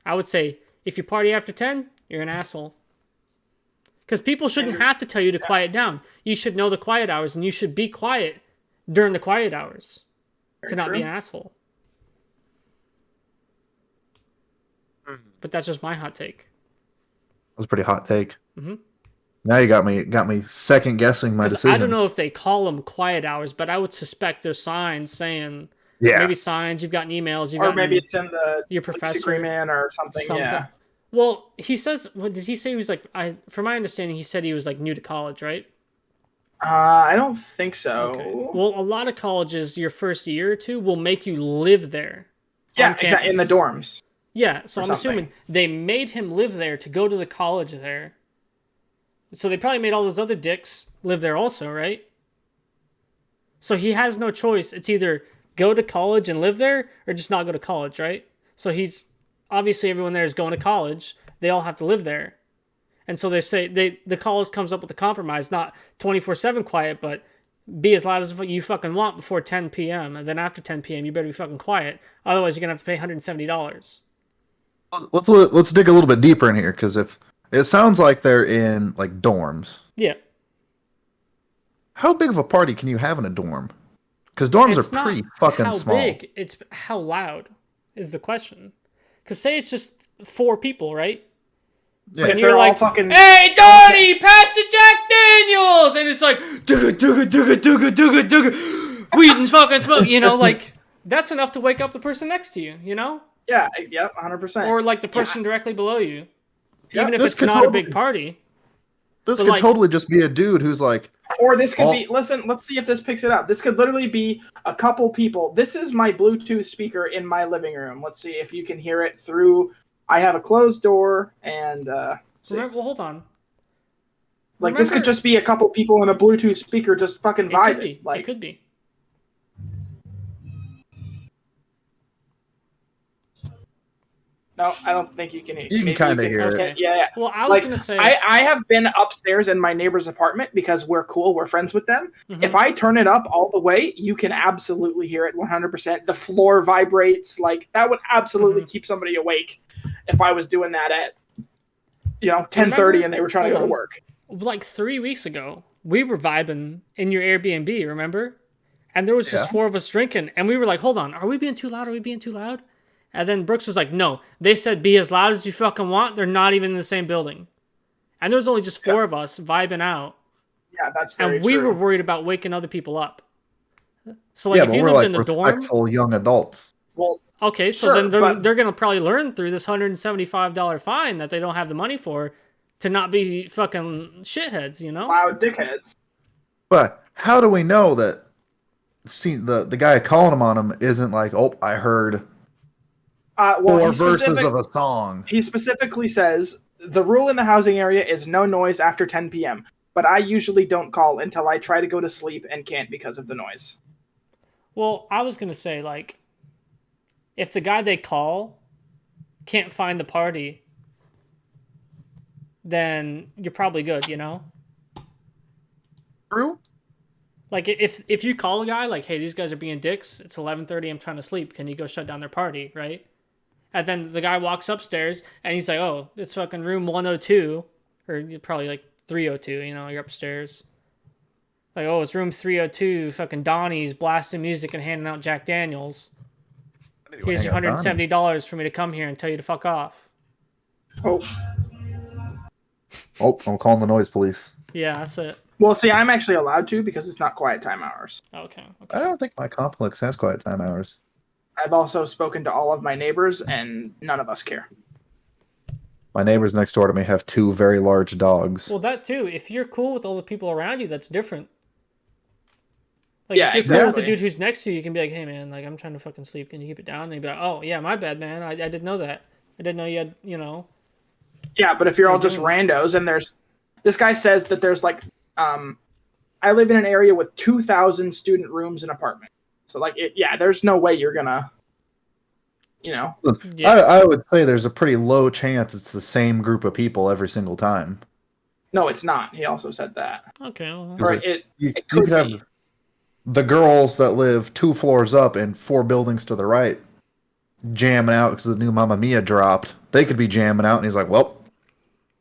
I would say if you party after 10, you're an asshole. Because people shouldn't have to tell you to quiet down. You should know the quiet hours, and you should be quiet during the quiet hours to not be an asshole. But that's just my hot take. That was a pretty hot take. Mm-hmm. Now you got me second guessing my decision. I don't know if they call them quiet hours, but I would suspect there's signs saying, maybe signs, you've gotten emails, or maybe it's in your professor agreement or something. Yeah. Well, he says, what did he say? He was like, from my understanding, he said he was like new to college, right? I don't think so. Okay. Well, a lot of colleges, your first year or two, will make you live there. Yeah, exactly, in the dorms. Yeah, so I'm assuming they made him live there to go to the college there. So they probably made all those other dicks live there also, right? So he has no choice. It's either go to college and live there or just not go to college, right? So he's obviously everyone there is going to college. They all have to live there. And so they say the college comes up with a compromise, not 24/7 quiet, but be as loud as you fucking want before 10 p.m. And then after 10 p.m. you better be fucking quiet. Otherwise you're going to have to pay $170. Let's dig a little bit deeper in here, because if it sounds like they're in like dorms. Yeah. How big of a party can you have in a dorm? Because dorms are pretty fucking small. How big? It's how loud is the question. Because say it's just 4 people, right? Yeah. And you're like, fucking, hey, Donnie, pass the Jack Daniels! And it's like, dugga, Wheaton's fucking smoke. You know, like, that's enough to wake up the person next to you, you know? Yeah, 100%. Or like the person directly below you. Even if it's not a big party. This could totally just be a dude who's like... Or this could be... Listen, let's see if this picks it up. This could literally be a couple people. This is my Bluetooth speaker in my living room. Let's see if you can hear it through... I have a closed door, and... well, hold on. Like, this could just be a couple people in a Bluetooth speaker just fucking vibing. It could be. No, I don't think you can hear it. You can kind of hear it. Yeah. Well, I was going to say... I have been upstairs in my neighbor's apartment because we're cool. We're friends with them. Mm-hmm. If I turn it up all the way, you can absolutely hear it 100%. The floor vibrates. Like, that would absolutely keep somebody awake if I was doing that at, 10:30 and they were trying to go to work. Like 3 weeks ago, we were vibing in your Airbnb, remember? And there was just 4 of us drinking. And we were like, hold on, are we being too loud? Are we being too loud? And then Brooks was like, no, they said be as loud as you fucking want. They're not even in the same building. And there was only just 4 of us vibing out. Yeah, that's very And we true. were worried about waking other people up. So like, if you lived in the dorm... respectful young adults. Well, okay, so then they're going to probably learn through this $175 fine that they don't have the money for to not be fucking shitheads, you know? Loud dickheads. But how do we know that the guy calling him on him isn't like, oh, I heard... 4 verses of a song. He specifically says, the rule in the housing area is no noise after 10 p.m., but I usually don't call until I try to go to sleep and can't because of the noise. Well, I was going to say, like, if the guy they call can't find the party, then you're probably good, you know? True. Like, if you call a guy, like, hey, these guys are being dicks, it's 11:30, I'm trying to sleep, can you go shut down their party, right? And then the guy walks upstairs, and he's like, oh, it's fucking room 102, or probably like 302, you're upstairs. Like, oh, it's room 302, fucking Donnie's blasting music and handing out Jack Daniels. Here's your $170 for me to come here and tell you to fuck off. Oh, I'm calling the noise police. Yeah, that's it. Well, see, I'm actually allowed to because it's not quiet time hours. Okay. I don't think my complex has quiet time hours. I've also spoken to all of my neighbors, and none of us care. My neighbors next door to me have 2 very large dogs. Well, that too. If you're cool with all the people around you, that's different. Like, if you're cool with the dude who's next to you, you can be like, hey, man, like, I'm trying to fucking sleep. Can you keep it down? And he'd be like, oh, yeah, my bad, man. I didn't know that. I didn't know you had, Yeah, but if you're all just randos, and this guy says that there's like, I live in an area with 2,000 student rooms and apartment. So, like, there's no way you're gonna, Yeah. I would say there's a pretty low chance it's the same group of people every single time. No, it's not. He also said that. Okay. Well, or you could could have be. the girls that live 2 floors up and 4 buildings to the right jamming out because the new Mamma Mia dropped. They could be jamming out, and he's like, "Well,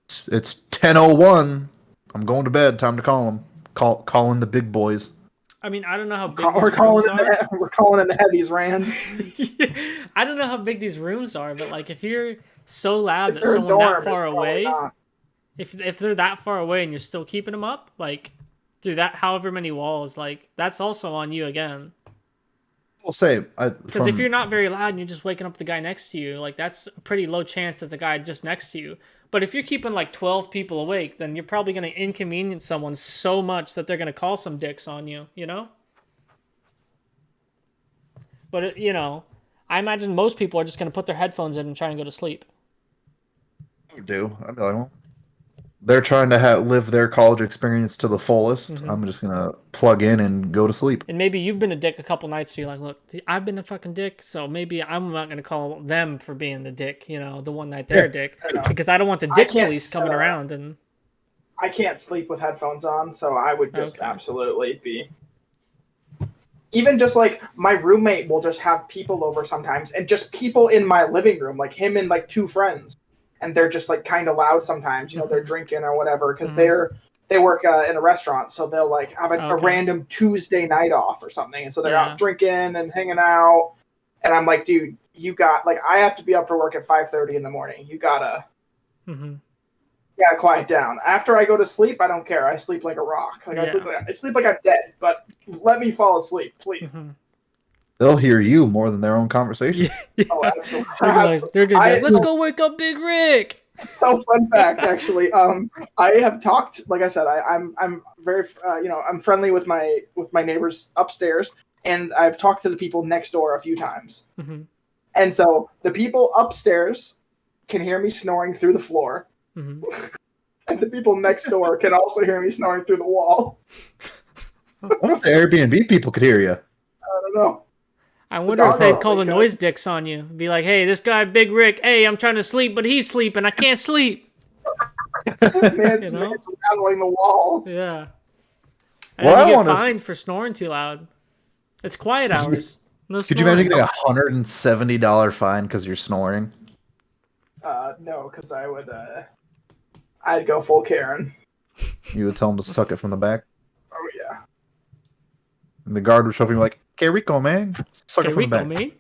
it's 10:01. I'm going to bed. Time to call him. Calling the big boys." I mean, I don't know how big We're these rooms are. We're calling in the heavies, Rand. I don't know how big these rooms are, but like if you're so loud that they're a someone dorm, that far it's probably away, not. if they're that far away and you're still keeping them up, like through that however many walls, like that's also on you again. I'll say, Because if you're not very loud and you're just waking up the guy next to you, like that's a pretty low chance that the guy just next to you. But if you're keeping like 12 people awake, then you're probably going to inconvenience someone so much that they're going to call some dicks on you, you know? But, you know, I imagine most people are just going to put their headphones in and try and go to sleep. I'd be like, well, they're trying to live their college experience to the fullest. Mm-hmm. I'm just going to plug in and go to sleep. And maybe you've been a dick a couple nights, so you're like, look, I've been a fucking dick, so maybe I'm not going to call them for being the dick, you know, the one night they're a dick. Because I don't want the dick police coming around. And I can't sleep with headphones on, so I would just absolutely be... Even just, like, my roommate will just have people over sometimes, and just people in my living room, like him and, like, 2 friends. And they're just, like, kind of loud sometimes. You know, they're drinking or whatever, because they work in a restaurant, so they'll, like, have a random Tuesday night off or something. And so they're out drinking and hanging out. And I'm like, dude, you got, like, I have to be up for work at 5:30 in the morning. You gotta quiet down. After I go to sleep, I don't care. I sleep like a rock. Like I sleep like I'm dead. But let me fall asleep, please. They'll hear you more than their own conversation. Yeah. Oh, absolutely. They're gonna be like, let's go wake up Big Rick. So fun fact, actually, I have talked. Like I said, I'm very, I'm friendly with my neighbors upstairs, and I've talked to the people next door a few times. And so the people upstairs can hear me snoring through the floor. And the people next door can also hear me snoring through the wall. What if the Airbnb people could hear you? I don't know. I wonder if they'd call the noise dicks on you. Be like, hey, this guy, Big Rick, hey, I'm trying to sleep, but he's sleeping. I can't sleep. Man's rattling the walls. Yeah. And then you get fined for snoring too loud. It's quiet hours. No Could you imagine getting $170 fine because you're snoring? No, because I'd go full Karen. You would tell him to suck it from the back? Oh, yeah. And the guard would show up and be like, "Que rico, man. Suck it from the back." Man.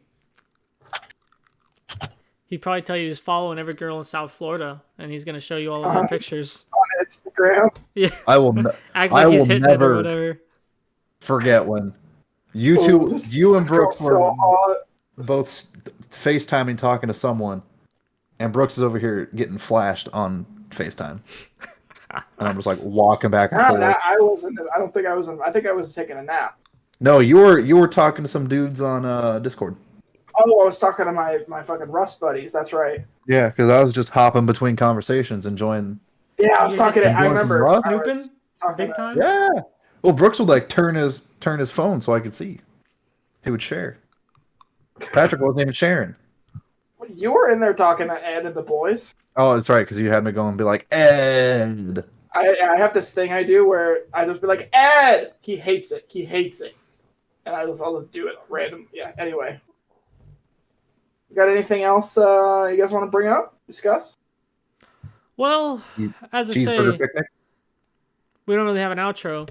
He'd probably tell you he's following every girl in South Florida, and he's going to show you all of their pictures. On Instagram? Yeah. I will never forget when you and Brooks were both FaceTiming talking to someone, and Brooks is over here getting flashed on FaceTime. And I'm just like walking back and forth. I think I was taking a nap. No, you were talking to some dudes on Discord. Oh, I was talking to my fucking Rust buddies. That's right. Yeah, because I was just hopping between conversations, enjoying. Yeah, I was talking to. I remember snooping big time. Yeah. Well, Brooks would like turn his phone so I could see. He would share. Patrick wasn't even sharing. You were in there talking to Ed and the boys. Oh, that's right, because you had me go and be like, Ed. I have this thing I do where I just be like, Ed! He hates it. And I'll just do it random. Yeah, anyway. You got anything else you guys want to bring up? Discuss? Well, as I say, picnic? we don't really have an outro.